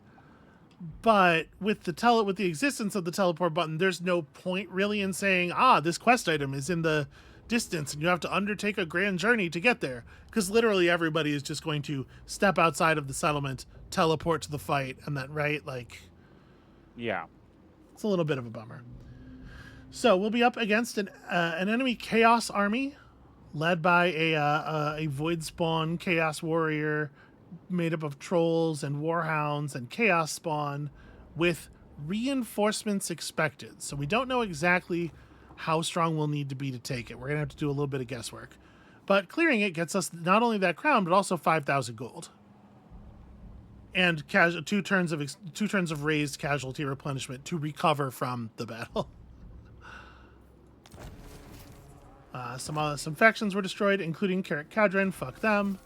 But with the existence of the teleport button, there's no point really in saying, this quest item is in the distance and you have to undertake a grand journey to get there. Because literally everybody is just going to step outside of the settlement, teleport to the fight, and then, right? Yeah. It's a little bit of a bummer. So we'll be up against an enemy chaos army led by a void spawn chaos warrior made up of trolls and warhounds and chaos spawn with Reinforcements expected. So we don't know exactly how strong we'll need to be to take it. We're going to have to do a little bit of guesswork. But clearing it gets us not only that crown, but also 5,000 gold. And 2 turns of raised casualty replenishment to recover from the battle. Some factions were destroyed, including Carrick Cadron. Fuck them.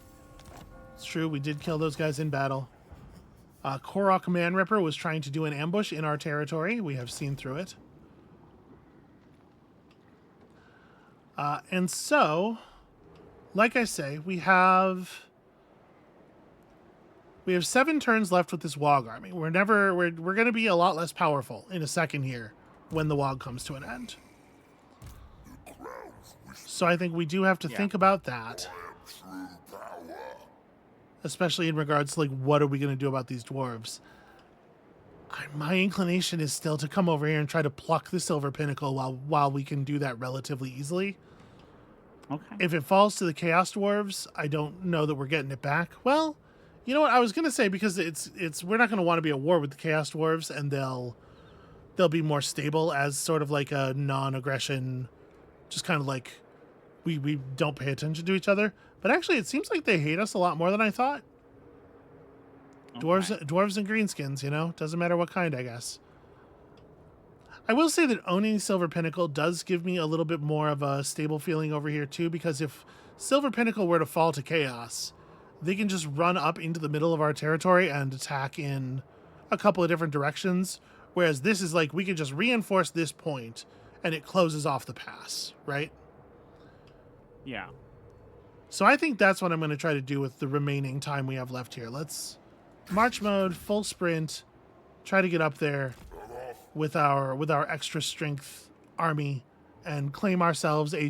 It's true, we did kill those guys in battle. Korok Manripper was trying to do an ambush in our territory. We have seen through it. And so, like I say, we have 7 turns left with this Wog army. We're going to be a lot less powerful in a second here when the Wog comes to an end. So I think we do have to think about that. Especially in regards to, like, what are we going to do about these dwarves? My inclination is still to come over here and try to pluck the Silver Pinnacle while we can do that relatively easily. Okay. If it falls to the Chaos Dwarves, I don't know that we're getting it back. Well, you know what? I was going to say, because we're not going to want to be at war with the Chaos Dwarves, and they'll be more stable as sort of like a non-aggression, just kind of like we don't pay attention to each other. But actually, it seems like they hate us a lot more than I thought. Okay. Dwarves and greenskins, you know? Doesn't matter what kind, I guess. I will say that owning Silver Pinnacle does give me a little bit more of a stable feeling over here, too, because if Silver Pinnacle were to fall to Chaos, they can just run up into the middle of our territory and attack in a couple of different directions, whereas this is like, we can just reinforce this point, and it closes off the pass, right? Yeah. So I think that's what I'm going to try to do with the remaining time we have left here. Let's march mode, full sprint, try to get up there with our extra strength army and claim ourselves a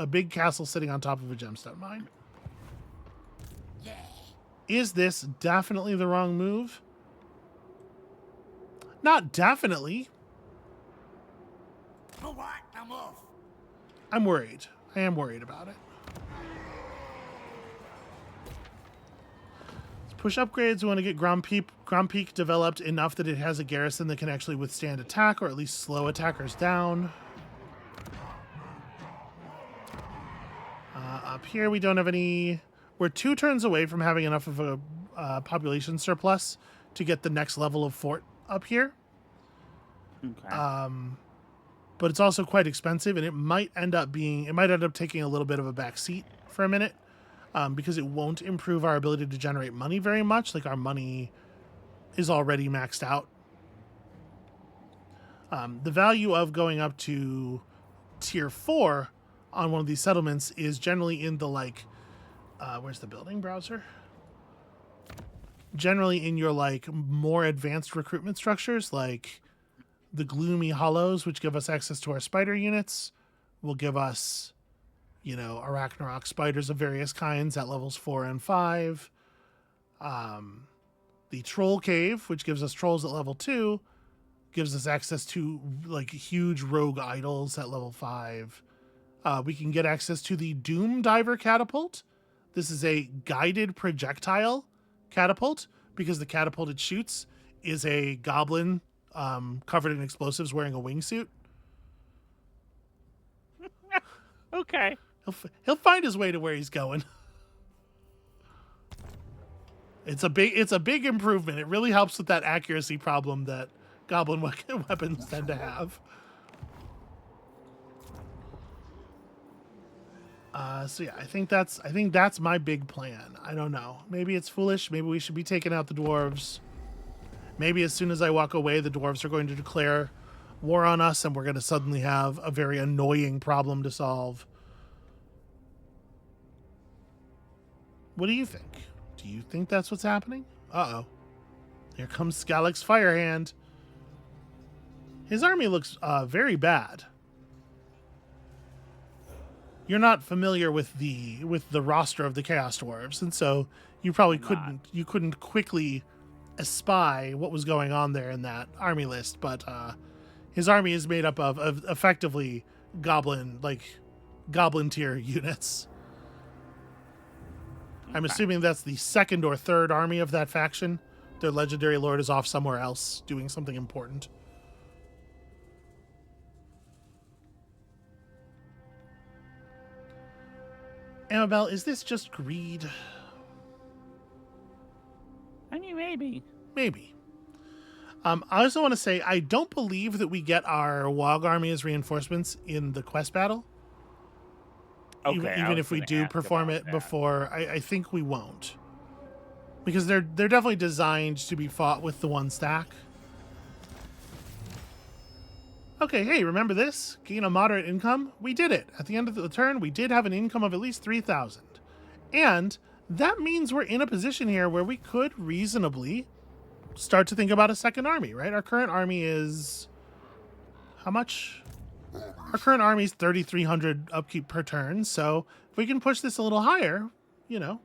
big castle sitting on top of a gemstone mine. Yeah. Is this definitely the wrong move? Not definitely. All right, I'm off. I'm worried. I am worried about it. Push upgrades. We want to get Grand Peak developed enough that it has a garrison that can actually withstand attack, or at least slow attackers down. Up here, we don't have any... We're 2 turns away from having enough of a population surplus to get the next level of fort up here. Okay. But it's also quite expensive, and it might end up taking a little bit of a back seat for a minute. Because it won't improve our ability to generate money very much. Like, our money is already maxed out. The value of going up to tier 4 on one of these settlements is generally in the, like, where's the building browser? Generally in your, like, more advanced recruitment structures, like the Gloomy Hollows, which give us access to our spider units, will give us... you know, Arachnarok spiders of various kinds at levels 4 and 5. The Troll Cave, which gives us trolls at level 2, gives us access to, like, huge rogue idols at level 5. We can get access to the Doom Diver Catapult. This is a guided projectile catapult, because the catapult it shoots is a goblin covered in explosives wearing a wingsuit. Okay. He'll find his way to where he's going. It's a big improvement. It really helps with that accuracy problem that goblin weapons tend to have. So yeah, I think that's my big plan. I don't know. Maybe it's foolish. Maybe we should be taking out the dwarves. Maybe as soon as I walk away, the dwarves are going to declare war on us, and we're going to suddenly have a very annoying problem to solve. What do you think? Do you think that's what's happening? Uh-oh. Here comes Skalix Firehand. His army looks very bad. You're not familiar with the roster of the Chaos Dwarves, and so you probably couldn't quickly espy what was going on there in that army list, but his army is made up of effectively goblin tier units. I'm assuming that's the 2nd or 3rd army of that faction. Their legendary lord is off somewhere else doing something important. Amabel, is this just greed? I mean, maybe. Maybe. I also want to say I don't believe that we get our WOG army as reinforcements in the quest battle. Okay, I Even was if we gonna do ask perform about it that. before, I think we won't. Because they're definitely designed to be fought with the one stack. Okay, hey, remember this? Gain a moderate income? We did it. At the end of the turn, we did have an income of at least 3,000. And that means we're in a position here where we could reasonably start to think about a second army, right? Our current army is... how much? Our current army is 3,300 upkeep per turn, so if we can push this a little higher, you know.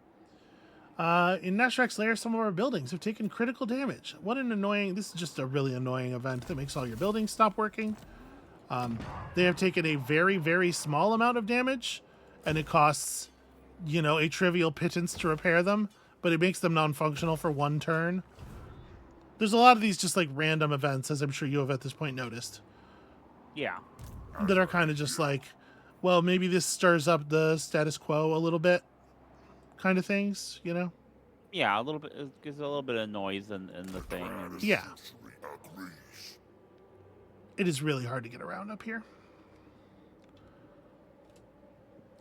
In Nashrek's lair, some of our buildings have taken critical damage. What an annoying... this is just a really annoying event that makes all your buildings stop working. They have taken a very, very small amount of damage, and it costs, you know, a trivial pittance to repair them, but it makes them non-functional for one turn. There's a lot of these just like random events, as I'm sure you have at this point noticed, Yeah. that are kind of just like, well, maybe this stirs up the status quo a little bit kind of things, you know? Yeah, a little bit. It gives a little bit of noise in the thing. And Yeah. It is really hard to get around up here.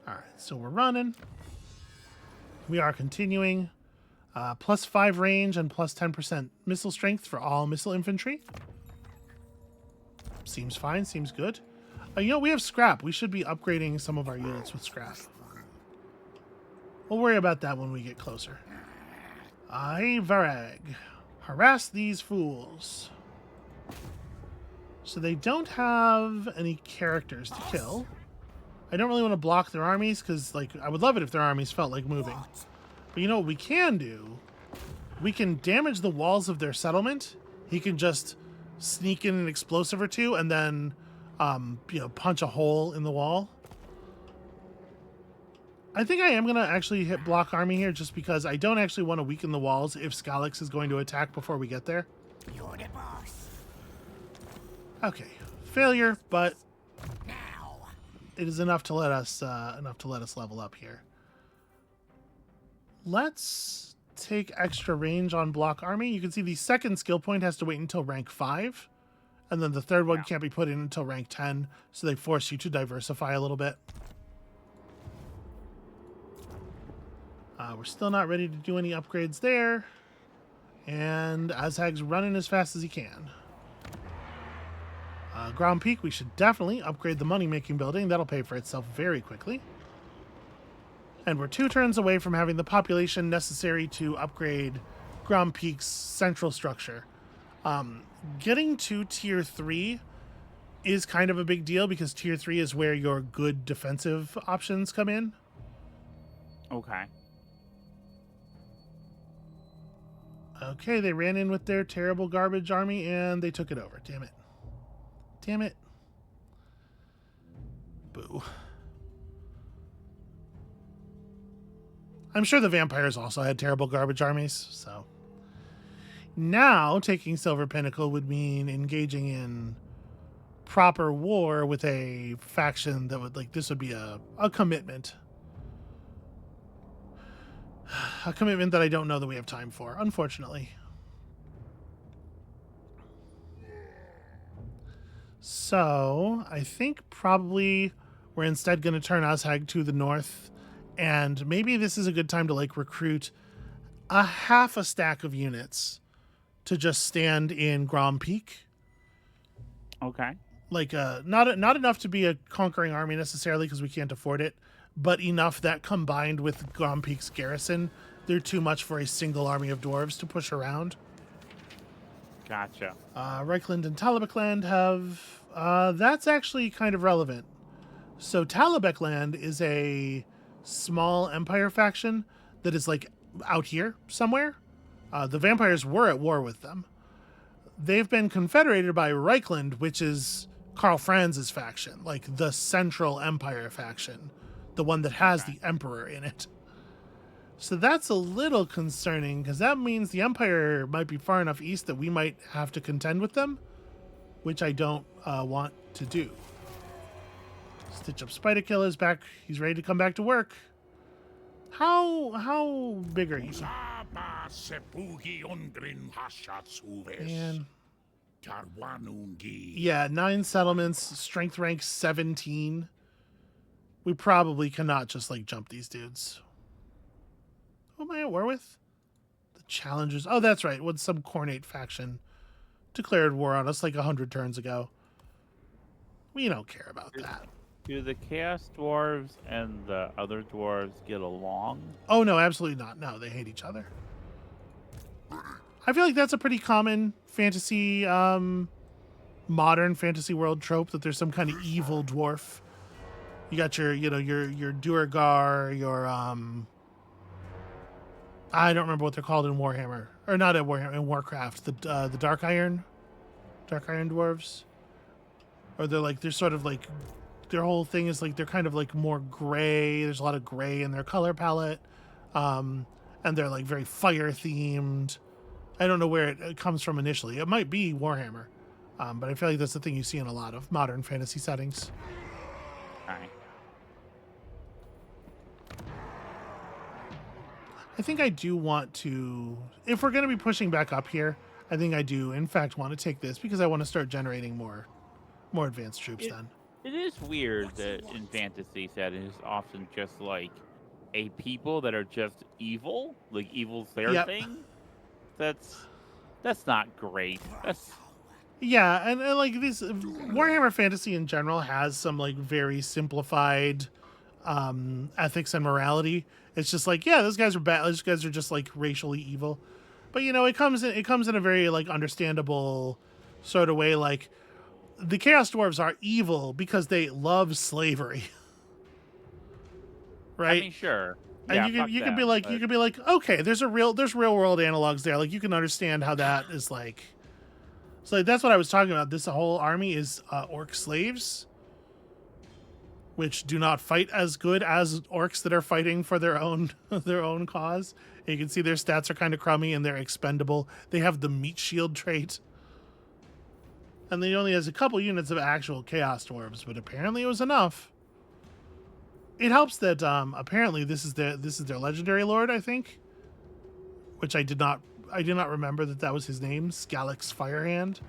All right, so we're running. We are continuing. +5 range and +10% missile strength for all missile infantry. Seems fine, seems good. You know, we have scrap. We should be upgrading some of our units with scrap. We'll worry about that when we get closer. Aye, Varag. Harass these fools. So they don't have any characters to kill. I don't really want to block their armies because, like, I would love it if their armies felt like moving. But you know what we can do? We can damage the walls of their settlement. He can just sneak in an explosive or two and then, you know, punch a hole in the wall. I think I am going to actually hit block army here just because I don't actually want to weaken the walls if Skalix is going to attack before we get there. You're the boss. Okay, failure, but Now. it is enough to let us level up here. Let's take extra range on block army. You can see the second skill point has to wait until rank 5, and then the third one can't be put in until rank 10, so they force you to diversify a little bit. We're still not ready to do any upgrades there, and Azhag's running as fast as he can. Ground Peak, we should definitely upgrade the money-making building. That'll pay for itself very quickly. And we're 2 turns away from having the population necessary to upgrade Ground Peak's central structure. Getting to Tier 3 is kind of a big deal because Tier 3 is where your good defensive options come in. Okay. Okay, they ran in with their terrible garbage army and they took it over. Damn it. Damn it. Boo. I'm sure the vampires also had terrible garbage armies, so. Now, taking Silver Pinnacle would mean engaging in proper war with a faction that would, like, this would be a commitment. A commitment that I don't know that we have time for, unfortunately. So, I think probably we're instead going to turn Azhag to the north, and maybe this is a good time to, like, recruit a half a stack of units to just stand in Grom Peak. Okay. Like, not enough to be a conquering army necessarily because we can't afford it, but enough that combined with Grom Peak's garrison, they're too much for a single army of dwarves to push around. Gotcha. Reichland and Talabekland have... that's actually kind of relevant. So Talabekland is a small empire faction that is, like, out here somewhere. The vampires were at war with them. They've been confederated by Reichland, which is Karl Franz's faction, like the Central Empire faction, the one that has the Emperor in it. So that's a little concerning, because that means the Empire might be far enough east that we might have to contend with them, which I don't want to do. Stitch Up Spider Killer's back. He's ready to come back to work. How big are you? Saba sepugi undrin hashatsuves. Man. Tarwanungi. Yeah, 9 settlements, strength rank 17. We probably cannot just like jump these dudes. Who am I at war with? The challengers. Oh, that's right. When some Cornate faction declared war on us like 100 turns ago. We don't care about that. Do the Chaos Dwarves and the other dwarves get along? Oh, no, absolutely not. No, they hate each other. I feel like that's a pretty common fantasy, modern fantasy world trope that there's some kind of evil dwarf. You got your Duergar, your, I don't remember what they're called in Warhammer. Or not in Warhammer, in Warcraft. The Dark Iron dwarves. Or they're sort of like, their whole thing is like, they're kind of like more gray. There's a lot of gray in their color palette. And they're like very fire themed. I don't know where it comes from initially. It might be Warhammer. But I feel like that's the thing you see in a lot of modern fantasy settings. Alright. I think I do want to, if we're going to be pushing back up here, I think I do, in fact, want to take this because I want to start generating more advanced troops then. It is weird that in fantasy settings, it's often just like a people that are just evil. Like evil's their thing. That's not great. Yeah, and like this Warhammer Fantasy in general has some like very simplified ethics and morality. It's just like, yeah, those guys are bad. Those guys are just like racially evil. But you know, it comes in a very like understandable sort of way. Like the Chaos Dwarves are evil because they love slavery, right? I mean, sure. And Yeah, you can be like, okay, there's real world analogs there. Like you can understand how that is like. So that's what I was talking about. This whole army is orc slaves, which do not fight as good as orcs that are fighting for their own cause. And you can see their stats are kind of crummy and they're expendable. They have the meat shield trait. And they only has a couple units of actual Chaos Dwarves, but apparently it was enough. It helps that apparently this is their legendary lord, I think, which I did not remember that was his name, Scalix Firehand.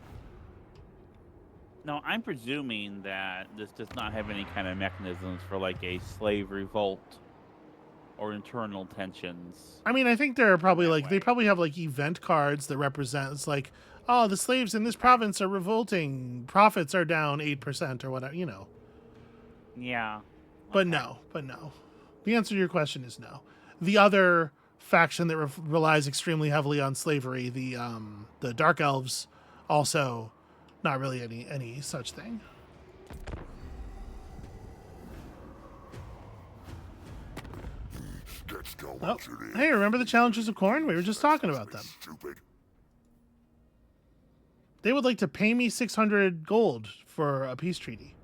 No, I'm presuming that this does not have any kind of mechanisms for like a slave revolt or internal tensions. I mean, I think there are probably they probably have like event cards that represent, it's like, oh, the slaves in this province are revolting, profits are down 8% or whatever, you know. Yeah. But no. The answer to your question is no. The other faction that relies extremely heavily on slavery, the Dark Elves, also not really any such thing. Oh, hey, remember the challenges of corn? We were just talking about them. They would like to pay me 600 gold for a peace treaty.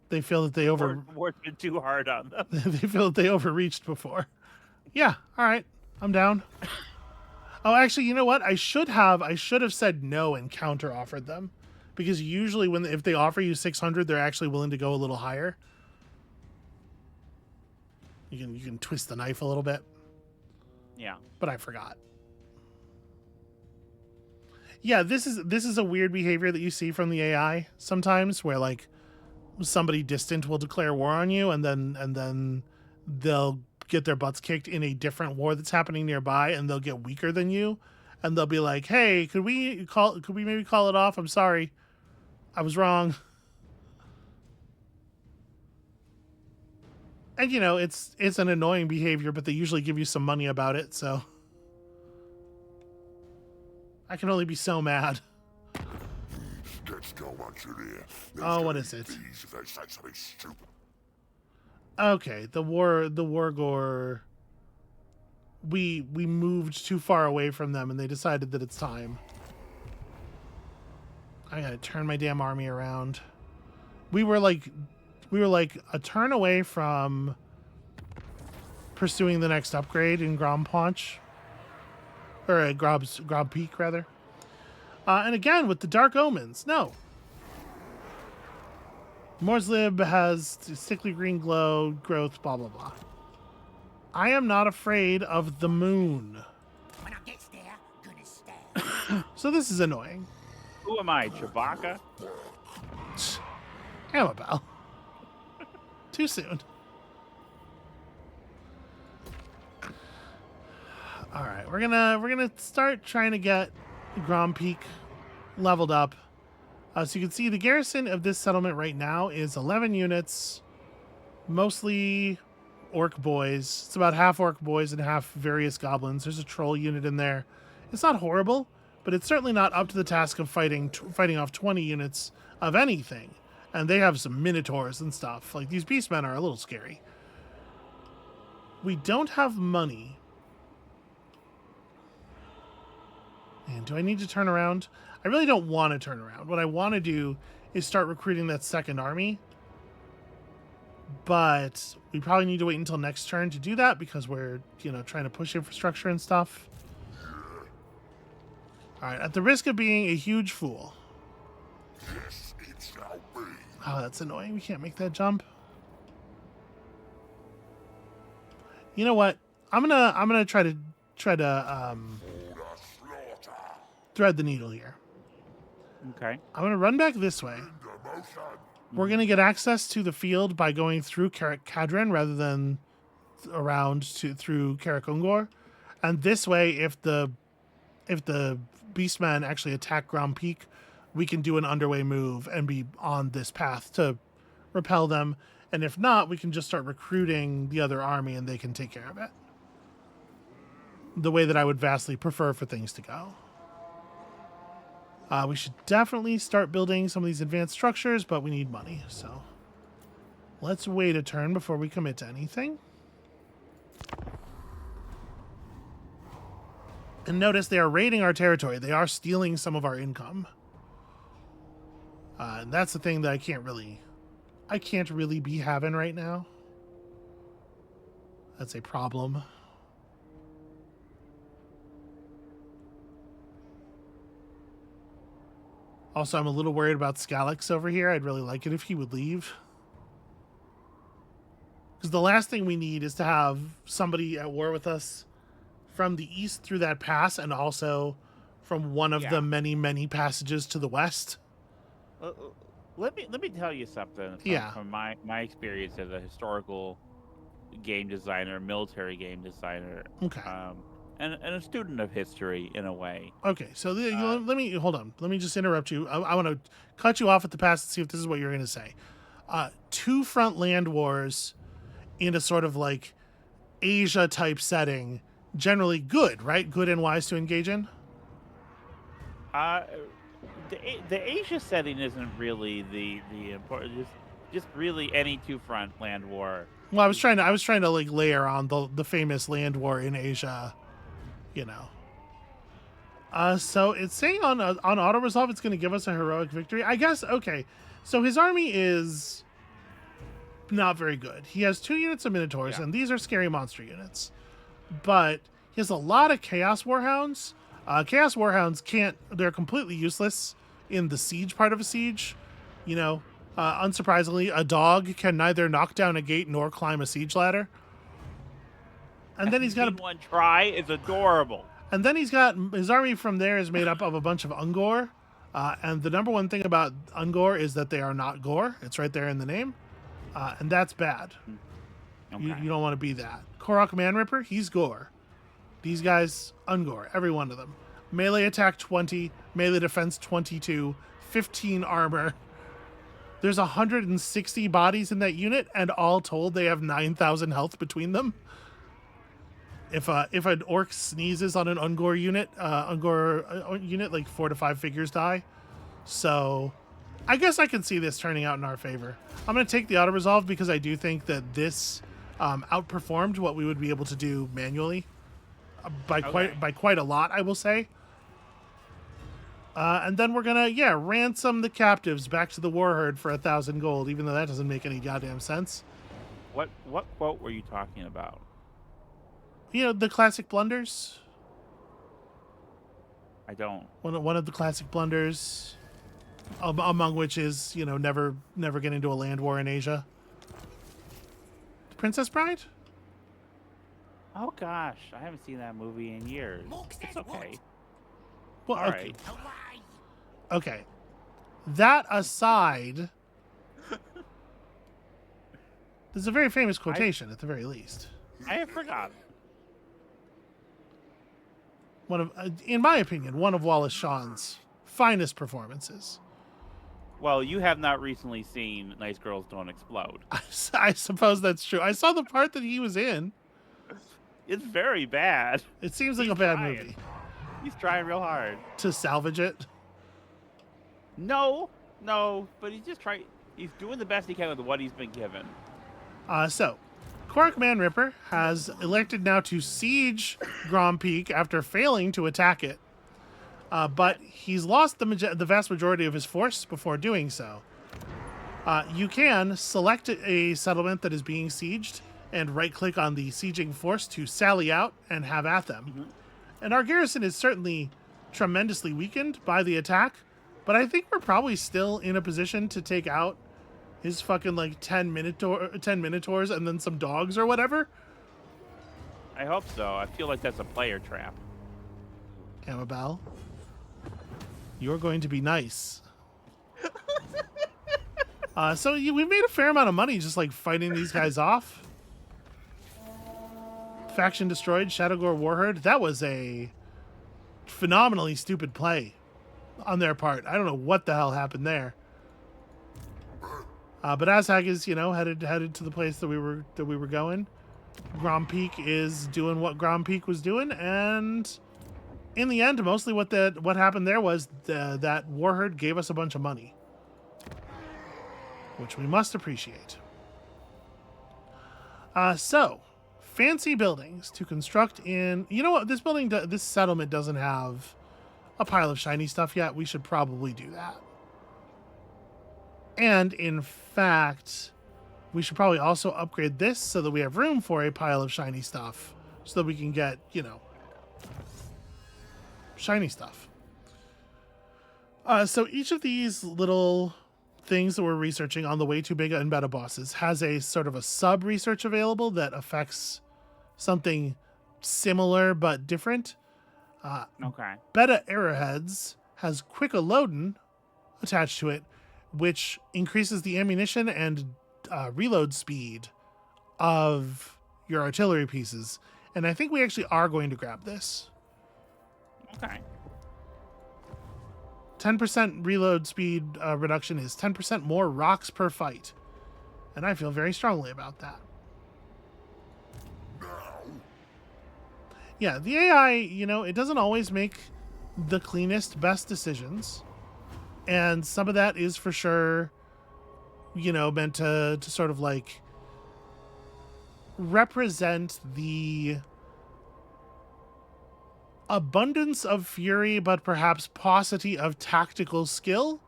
They feel that they War's been too hard on them. they feel that they overreached before. Yeah, all right. I'm down. Oh, actually, you know what? I should have said no and counter offered them, because usually if they offer you 600, they're actually willing to go a little higher. You can twist the knife a little bit. Yeah. But I forgot. Yeah, this is a weird behavior that you see from the AI sometimes, where like somebody distant will declare war on you, and then they'll get their butts kicked in a different war that's happening nearby, and they'll get weaker than you, and they'll be like, "Hey, could we maybe call it off? I'm sorry, I was wrong." And you know, it's an annoying behavior, but they usually give you some money about it, so I can only be so mad. Oh, what is it? Okay, the Wargore. We moved too far away from them, and they decided that it's time. I gotta turn my damn army around. We were like a turn away from pursuing the next upgrade in Grom Paunch, or Grob Peak rather. And again with the Dark Omens, no. Morslib has sickly green glow, growth, blah blah blah. I am not afraid of the moon. When I gets there, gonna stay. So this is annoying. Who am I, Chewbacca? Amabel. Too soon. All right, we're gonna start trying to get Grand Peak leveled up. So you can see the garrison of this settlement right now is 11 units, mostly orc boys. It's about half orc boys and half various goblins. There's a troll unit in there. It's not horrible, but it's certainly not up to the task of fighting off 20 units of anything. And they have some minotaurs and stuff. Like, these beastmen are a little scary. We don't have money. And do I need to turn around? I really don't want to turn around. What I want to do is start recruiting that second army. But we probably need to wait until next turn to do that because we're, trying to push infrastructure and stuff. All right, at the risk of being a huge fool. Yes, it shall be. Oh, that's annoying. We can't make that jump. You know what? I'm gonna try to For the slaughter. thread the needle here. Okay. I'm gonna run back this way. The motion. We're gonna get access to the field by going through Cadron rather than around through Karakungor, and this way, if the Beastmen actually attack Ground Peak, we can do an underway move and be on this path to repel them. And if not, we can just start recruiting the other army and they can take care of it. The way that I would vastly prefer for things to go. We should definitely start building some of these advanced structures, but we need money, so let's wait a turn before we commit to anything. And notice they are raiding our territory. They are stealing some of our income. And that's the thing that I can't really be having right now. That's a problem. Also, I'm a little worried about Scalix over here. I'd really like it if he would leave. Because the last thing we need is to have somebody at war with us from the east through that pass and also from one of the many, many passages to the west. Let me tell you something from my experience as a historical game designer, military game designer, Okay. And a student of history in a way. Okay, so let me hold on. Let me just interrupt you. I want to cut you off at the pass and see if this is what you're going to say. Two front land wars in a sort of like Asia type setting, generally good, right? Good and wise to engage in. The Asia setting isn't really the important. Just really any two front land war. Well, I was trying to like layer on the famous land war in Asia. So it's saying on auto resolve it's going to give us a heroic victory. I guess. Okay, so his army is not very good. He has 2 units of minotaurs, and these are scary monster units. But he has a lot of chaos warhounds. Chaos warhounds they're completely useless in the siege part of a siege. Unsurprisingly, a dog can neither knock down a gate nor climb a siege ladder. And then he's got one try is adorable. And then he's got his army from there is made up of a bunch of Ungor. And the number one thing about Ungor is that they are not gore. It's right there in the name. And that's bad. Okay. You don't want to be that. Korok Manripper, he's gore. These guys, Ungor, every one of them. Melee attack 20, melee defense 22, 15 armor. There's 160 bodies in that unit, and all told they have 9,000 health between them. If an orc sneezes on an Ungor unit, like 4 to 5 figures die. So I guess I can see this turning out in our favor. I'm going to take the auto resolve because I do think that this outperformed what we would be able to do manually by quite a lot, I will say. And then we're gonna ransom the captives back to the war herd for 1,000 gold, even though that doesn't make any goddamn sense. What quote were you talking about? The classic blunders. I don't. One of the classic blunders, among which is never get into a land war in Asia. The Princess Bride. Oh gosh, I haven't seen that movie in years. Mork says It's okay. Well, All okay. right. Away. Okay. That aside, there's a very famous quotation at the very least. I have forgotten. One of, in my opinion, one of Wallace Shawn's finest performances. Well, you have not recently seen Nice Girls Don't Explode. I suppose that's true. I saw the part that he was in. It's very bad. It seems like He's a bad trying. movie. He's trying real hard. To salvage it. No, but he's just trying. He's doing the best he can with what he's been given. So, Quark Man Ripper has elected now to siege Grom Peak after failing to attack it. But he's lost the vast majority of his force before doing so. You can select a settlement that is being sieged and right-click on the sieging force to sally out and have at them. Mm-hmm. And our garrison is certainly tremendously weakened by the attack, but I think we're probably still in a position to take out his fucking like 10 Minotaurs and then some dogs or whatever. I hope so. I feel like that's a player trap. Amabel, you're going to be nice. So we've made a fair amount of money just like fighting these guys off. Faction destroyed, Shadowgore Warherd. That was a phenomenally stupid play on their part. I don't know what the hell happened there. But Azhag is, headed to the place that we were going. Grom Peak is doing what Grom Peak was doing, and in the end, mostly what happened there was that Warherd gave us a bunch of money, which we must appreciate. So, fancy buildings to construct in. You know what? This settlement doesn't have a pile of shiny stuff yet. We should probably do that. And in fact, we should probably also upgrade this so that we have room for a pile of shiny stuff, so that we can get, shiny stuff. So each of these little things that we're researching on the way to big and beta bosses has a sort of a sub research available that affects something similar but different. Okay. Beta Arrowheads has quick loading attached to it, which increases the ammunition and reload speed of your artillery pieces. And I think we actually are going to grab this. Okay. 10% reload speed reduction is 10% more rocks per fight. And I feel very strongly about that. Yeah, the AI, it doesn't always make the cleanest, best decisions. And some of that is for sure, meant to sort of like represent the abundance of fury, but perhaps paucity of tactical skill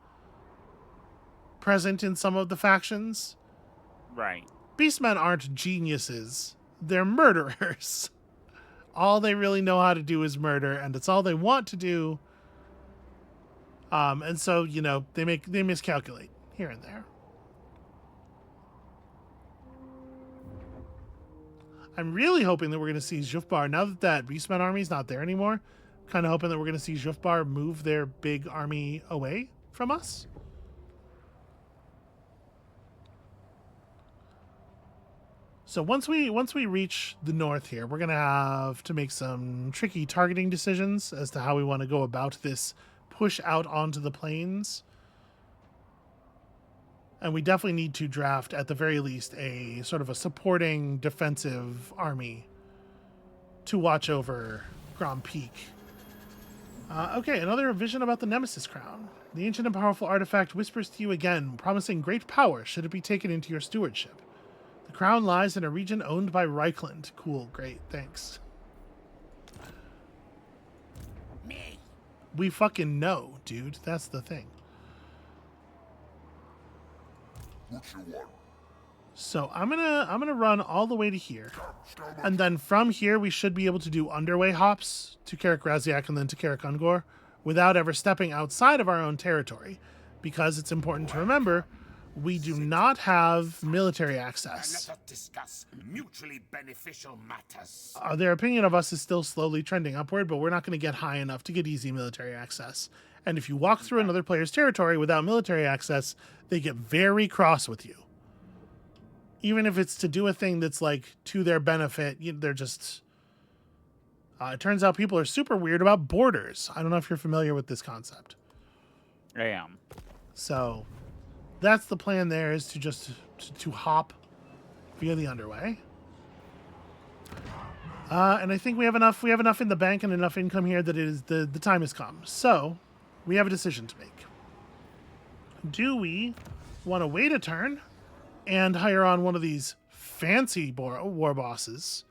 present in some of the factions. Right. Beastmen aren't geniuses. They're murderers. All they really know how to do is murder, and it's all they want to do. And so, they miscalculate here and there. I'm really hoping that we're going to see Jufbar, now that Beastman army is not there anymore, kind of hoping that we're going to see Jufbar move their big army away from us. So once we reach the north here, we're going to have to make some tricky targeting decisions as to how we want to go about this push out onto the plains. And we definitely need to draft, at the very least, a sort of a supporting defensive army to watch over Grom Peak. Okay, another vision about the Nemesis Crown. The ancient and powerful artifact whispers to you again, promising great power should it be taken into your stewardship. The crown lies in a region owned by Reichland. Cool, great, thanks. Me. We fucking know, dude. That's the thing. What you want? So I'm gonna run all the way to here, and then from here we should be able to do underway hops to Karak Raziak and then to Karak Ungor without ever stepping outside of our own territory, because it's important to remember We do not have military And access. let us discuss mutually beneficial matters. Their opinion of us is still slowly trending upward, but we're not going to get high enough to get easy military access. And if you walk through another player's territory without military access, they get very cross with you. Even if it's to do a thing that's like to their benefit, they're just... it turns out people are super weird about borders. I don't know if you're familiar with this concept. I am. So that's the plan there, is to just to hop via the underway. And I think we have enough in the bank and enough income here that it is the time has come. So we have a decision to make. Do we want to wait a turn and hire on one of these fancy war bosses,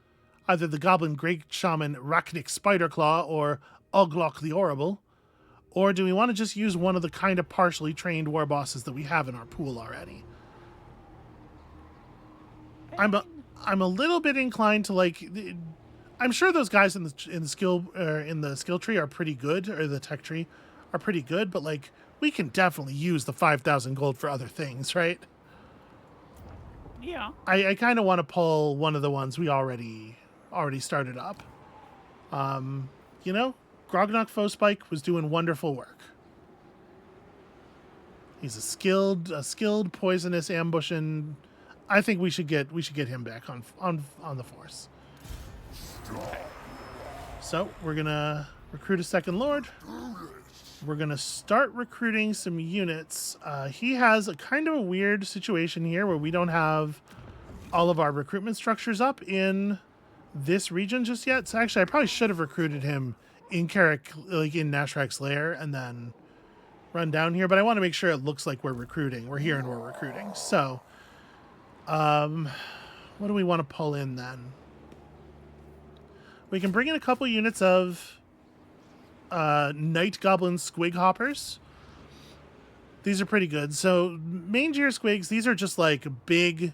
either the Goblin Great Shaman Rachnik Spiderclaw or Uglok the Horrible, or do we want to just use one of the kind of partially trained war bosses that we have in our pool already? I'm a little bit inclined to like. I'm sure those guys in the skill tree are pretty good, or the tech tree are pretty good, but like we can definitely use the 5,000 gold for other things, right? Yeah. I kind of want to pull one of the ones we already started up. Grognok Fospike was doing wonderful work. He's a skilled poisonous ambushing. I think we should get him back on the force. So we're gonna recruit a second lord. We're gonna start recruiting some units. He has a kind of a weird situation here where we don't have all of our recruitment structures up in this region just yet. So actually, I probably should have recruited him in Carrick, like in Nashrak's lair, and then run down here. But I want to make sure it looks like we're recruiting. We're here and we're recruiting. So, what do we want to pull in then? We can bring in a couple units of Night Goblin Squig Hoppers. These are pretty good. So Mangier Squigs, these are just like big,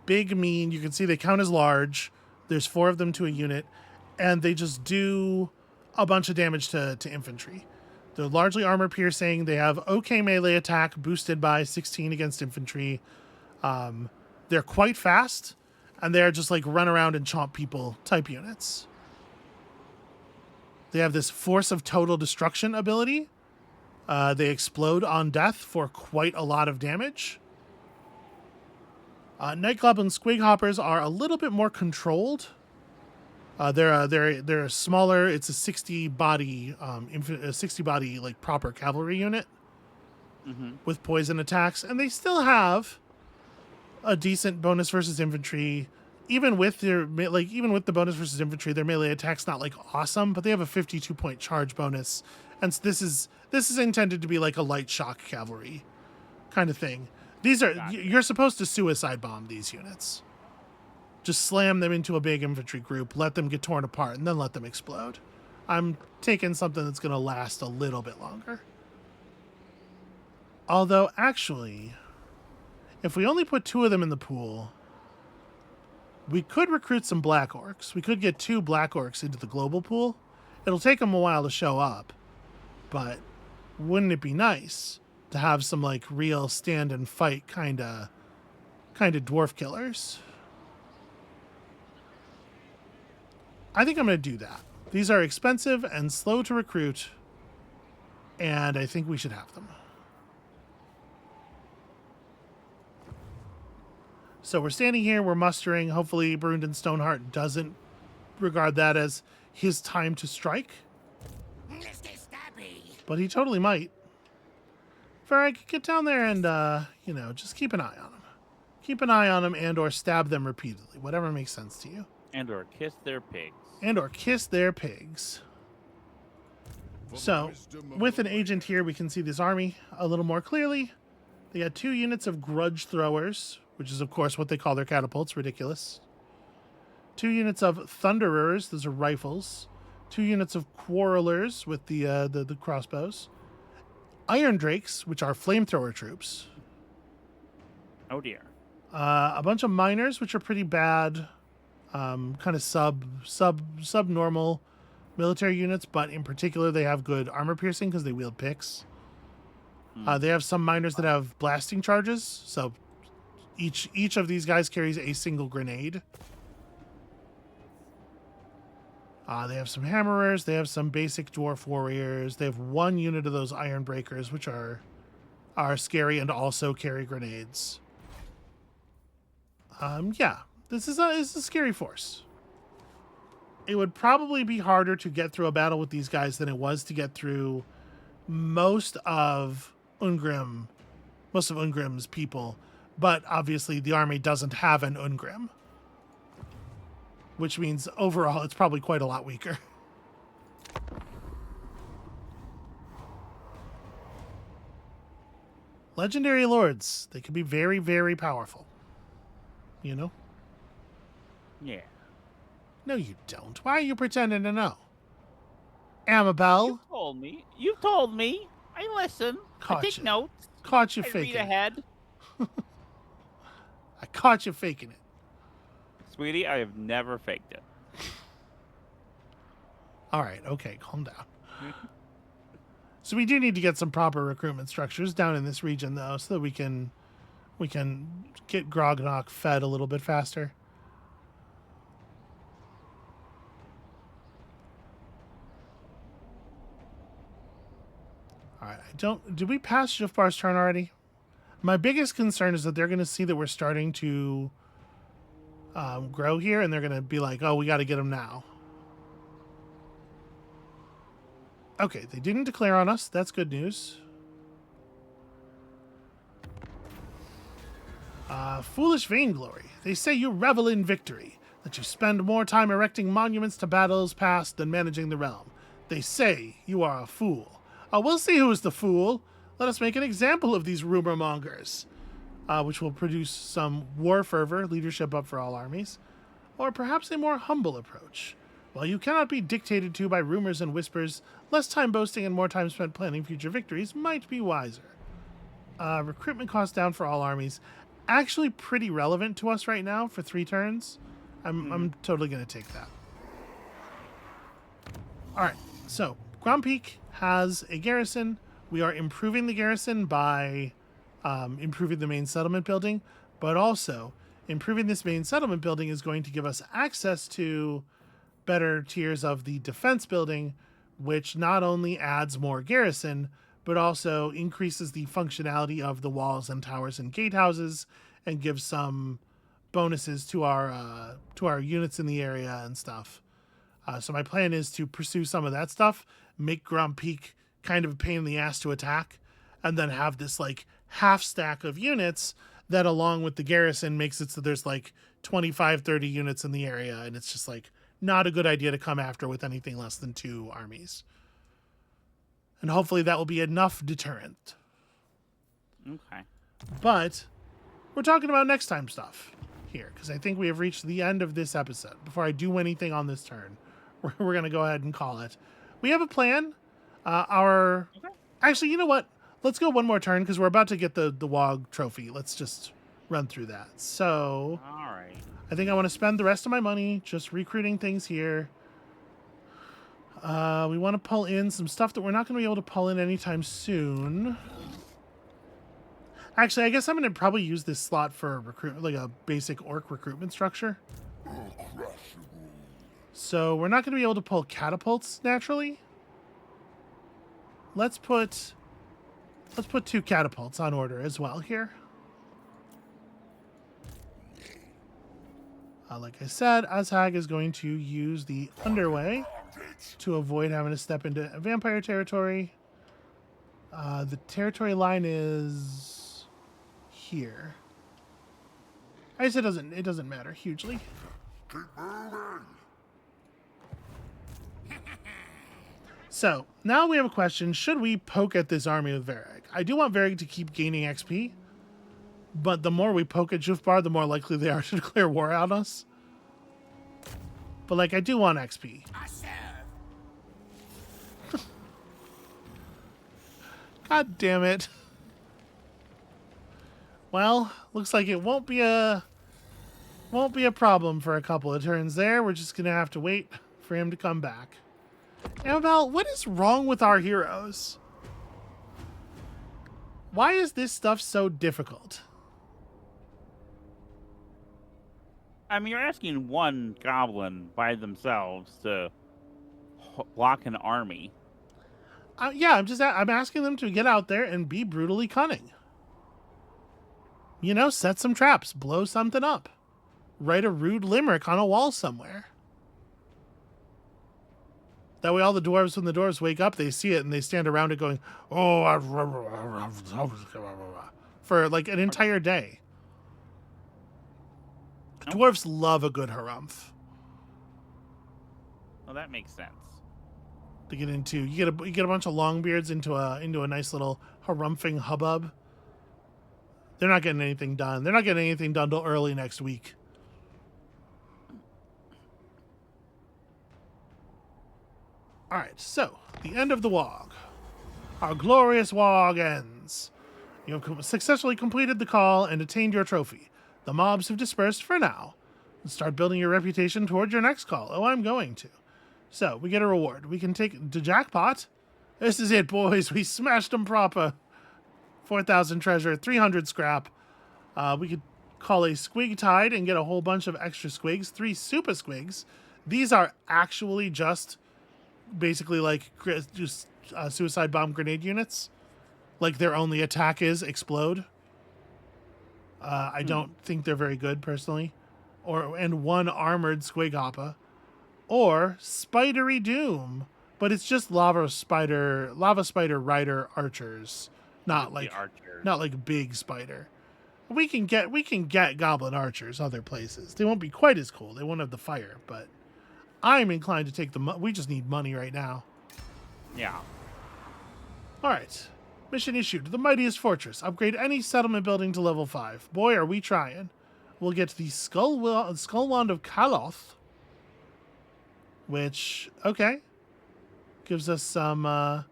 mean. You can see they count as large. There's 4 of them to a unit, and they just do a bunch of damage to infantry. They're largely armor piercing. They have okay melee attack, boosted by 16 against infantry. They're quite fast, and they're just like run around and chomp people type units. They have this Force of Total Destruction ability. They explode on death for quite a lot of damage. Night Goblin Squig Hoppers are a little bit more controlled. They're smaller. It's a 60 body like proper cavalry unit with poison attacks, and they still have a decent bonus versus infantry. Even with the bonus versus infantry, their melee attack's not like awesome, but they have a 52-point charge bonus, and this is intended to be like a light shock cavalry kind of thing. You're supposed to suicide bomb these units. Just slam them into a big infantry group, let them get torn apart, and then let them explode. I'm taking something that's going to last a little bit longer. Although, actually, if we only put 2 of them in the pool, we could recruit some Black Orcs. We could get 2 Black Orcs into the global pool. It'll take them a while to show up, but wouldn't it be nice to have some like real stand and fight kind of dwarf killers? I think I'm going to do that. These are expensive and slow to recruit, and I think we should have them. So we're standing here, we're mustering. Hopefully Brundon Stoneheart doesn't regard that as his time to strike. Mr. Stabby. But he totally might. Farag, get down there and, just keep an eye on him. Keep an eye on him and or stab them repeatedly, whatever makes sense to you. And or kiss their pigs. And or kiss their pigs. So, with an agent here, we can see this army a little more clearly. They got 2 units of grudge throwers, which is, of course, what they call their catapults. Ridiculous. 2 units of thunderers. Those are rifles. 2 units of quarrelers with the crossbows. Iron drakes, which are flamethrower troops. Oh dear. A bunch of miners, which are pretty bad. Kind of sub-normal military units, but in particular they have good armor piercing because they wield picks. They have some miners that have blasting charges, so each of these guys carries a single grenade. They have some hammerers. They have some basic dwarf warriors. They have one unit of those iron breakers, which are scary and also carry grenades. Yeah, this is a scary force. It would probably be harder to get through a battle with these guys than it was to get through most of Ungrim's people, but obviously the army doesn't have an Ungrim, which means overall it's probably quite a lot weaker. Legendary lords, they can be very, very powerful. You know? Yeah. No, you don't. Why are you pretending to know? Amabel? You told me. You told me. I listen. I Caught take you. notes. Caught you I read faking it. ahead. I caught you faking it. Sweetie, I have never faked it. All right, okay, calm down. So we do need to get some proper recruitment structures down in this region, though, so that we can get Grognok fed a little bit faster. All right, did we pass Jufbar's turn already? My biggest concern is that they're going to see that we're starting to grow here, and they're going to be like, oh, we got to get him now. Okay, they didn't declare on us. That's good news. Foolish vainglory. They say you revel in victory, that you spend more time erecting monuments to battles past than managing the realm. They say you are a fool. We'll see who is the fool. Let us make an example of these rumor mongers, which will produce some war fervor, leadership up for all armies, or perhaps a more humble approach. While you cannot be dictated to by rumors and whispers, less time boasting and more time spent planning future victories might be wiser. Recruitment cost down for all armies. Actually pretty relevant to us right now for 3 turns. I'm totally going to take that. All right, so Grand Peak has a garrison. We are improving the garrison by improving the main settlement building, but also improving this main settlement building is going to give us access to better tiers of the defense building, which not only adds more garrison, but also increases the functionality of the walls and towers and gatehouses and gives some bonuses to our units in the area and stuff. So my plan is to pursue some of that stuff, make Grand Peak kind of a pain in the ass to attack, and then have this like half stack of units that along with the garrison makes it so there's like 25, 30 units in the area, and it's just like not a good idea to come after with anything less than 2 armies. And hopefully that will be enough deterrent. Okay. But we're talking about next time stuff here, because I think we have reached the end of this episode. Before I do anything on this turn, we're going to go ahead and call it. We have a plan. Actually, you know what? Let's go one more turn, because we're about to get the WOG trophy. Let's just run through that. So, All right. I think I want to spend the rest of my money just recruiting things here. We want to pull in some stuff that we're not going to be able to pull in anytime soon. Actually, I guess I'm going to probably use this slot for recruitment, like a basic orc recruitment structure. So we're not going to be able to pull catapults naturally. Let's put 2 catapults on order as well here. Like I said, Azhag is going to use the underway to avoid having to step into vampire territory. The territory line is here. I guess it doesn't matter hugely. So now we have a question: should we poke at this army with Varag? I do want Varag to keep gaining XP, but the more we poke at Jufbar, the more likely they are to declare war on us. But like, I do want XP. I serve. God damn it. Well, looks like it won't be a problem for a couple of turns there. We're just gonna have to wait for him to come back. Amabel, what is wrong with our heroes? Why is this stuff so difficult? I mean, you're asking one goblin by themselves to block an army. Yeah, I'm asking them to get out there and be brutally cunning. You know, set some traps, blow something up, write a rude limerick on a wall somewhere. That way all the dwarves, when the dwarves wake up, they see it and they stand around it going, oh, for like an entire day. Dwarves love a good harumph. Well, that makes sense. To get into, you get a bunch of longbeards into a nice little harumphing hubbub. They're not getting anything done. They're not getting anything done till early next week. All right, so the end of the WOG. Our glorious WOG ends. You have successfully completed the call and attained your trophy. The mobs have dispersed for now. Start building your reputation toward your next call. Oh, I'm going to. So, we get a reward. We can take the jackpot. This is it, boys. We smashed them proper. 4,000 treasure, 300 scrap. We could call a squig tide and get a whole bunch of extra squigs. 3 super squigs. These are actually just basically like just suicide bomb grenade units. Like their only attack is explode. I don't think they're very good personally. And 1 armored squig hoppa. Or Spidery Doom, but it's just lava spider rider archers, not like big spider. We can get goblin archers other places. They won't be quite as cool. They won't have the fire, but I'm inclined to take we just need money right now. Yeah. All right. Mission issued. The mightiest fortress. Upgrade any settlement building to level 5. Boy, are we trying. We'll get the Skull Wand of Kaloth, which, okay, gives us some...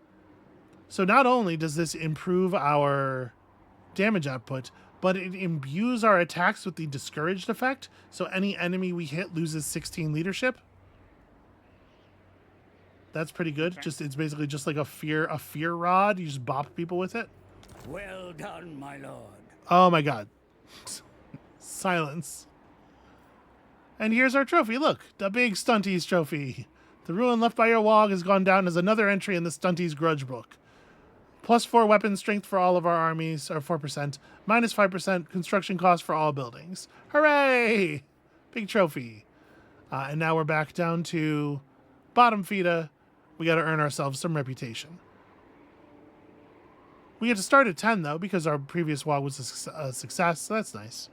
So not only does this improve our damage output, but it imbues our attacks with the discouraged effect, so any enemy we hit loses 16 leadership. That's pretty good. Okay. It's basically just like a fear rod. You just bop people with it. Well done, my lord. Oh my god. Silence. And here's our trophy. Look, the big Stunties trophy. The ruin left by your WOG has gone down as another entry in the Stunties grudge book. +4 weapon strength for all of our armies, or 4%. -5% construction cost for all buildings. Hooray! Big trophy. And now we're back down to bottom feeder. We got to earn ourselves some reputation. We get to start at 10, though, because our previous WOG was a success, so that's nice.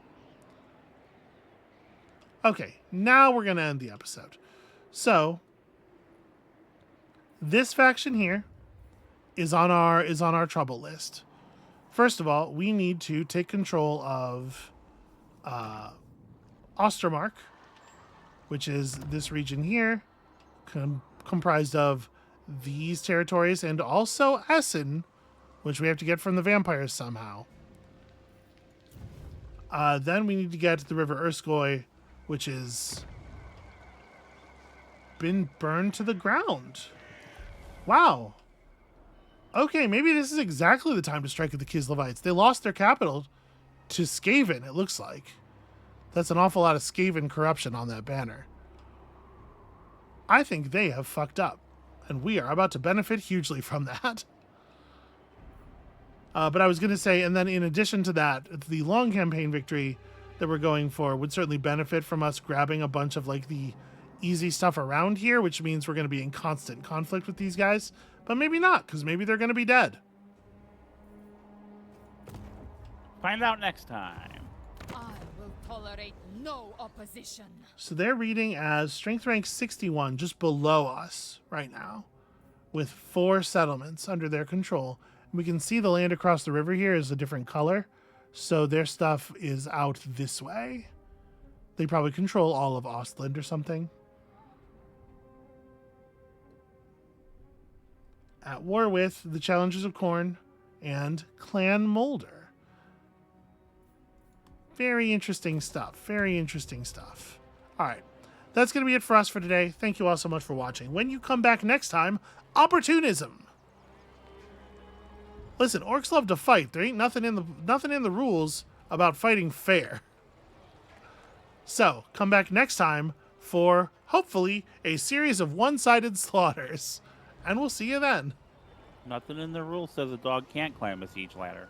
Okay, now we're going to end the episode. So, this faction here is on our trouble list. First of all, we need to take control of Ostermark, which is this region here, comprised of these territories, and also Essen, which we have to get from the vampires somehow. Then we need to get to the River Erskoi, which is been burned to the ground. Wow. Okay, maybe this is exactly the time to strike at the Kislevites. They lost their capital to Skaven, it looks like. That's an awful lot of Skaven corruption on that banner. I think they have fucked up, and we are about to benefit hugely from that. But I was going to say, and then in addition to that, the long campaign victory that we're going for would certainly benefit from us grabbing a bunch of like the easy stuff around here, which means we're going to be in constant conflict with these guys. But maybe not, because maybe they're going to be dead. Find out next time. I will tolerate no opposition. So they're reading as strength rank 61, just below us right now, with 4 settlements under their control. We can see the land across the river here is a different color, so their stuff is out this way. They probably control all of Ostland or something. At war with the Challengers of Khorne and Clan Molder. Very interesting stuff. Very interesting stuff. All right. That's going to be it for us for today. Thank you all so much for watching. When you come back next time, opportunism. Listen, orcs love to fight. There ain't nothing in the rules about fighting fair. So, come back next time for, hopefully, a series of one-sided slaughters. And we'll see you then. Nothing in the rule says a dog can't climb a siege ladder.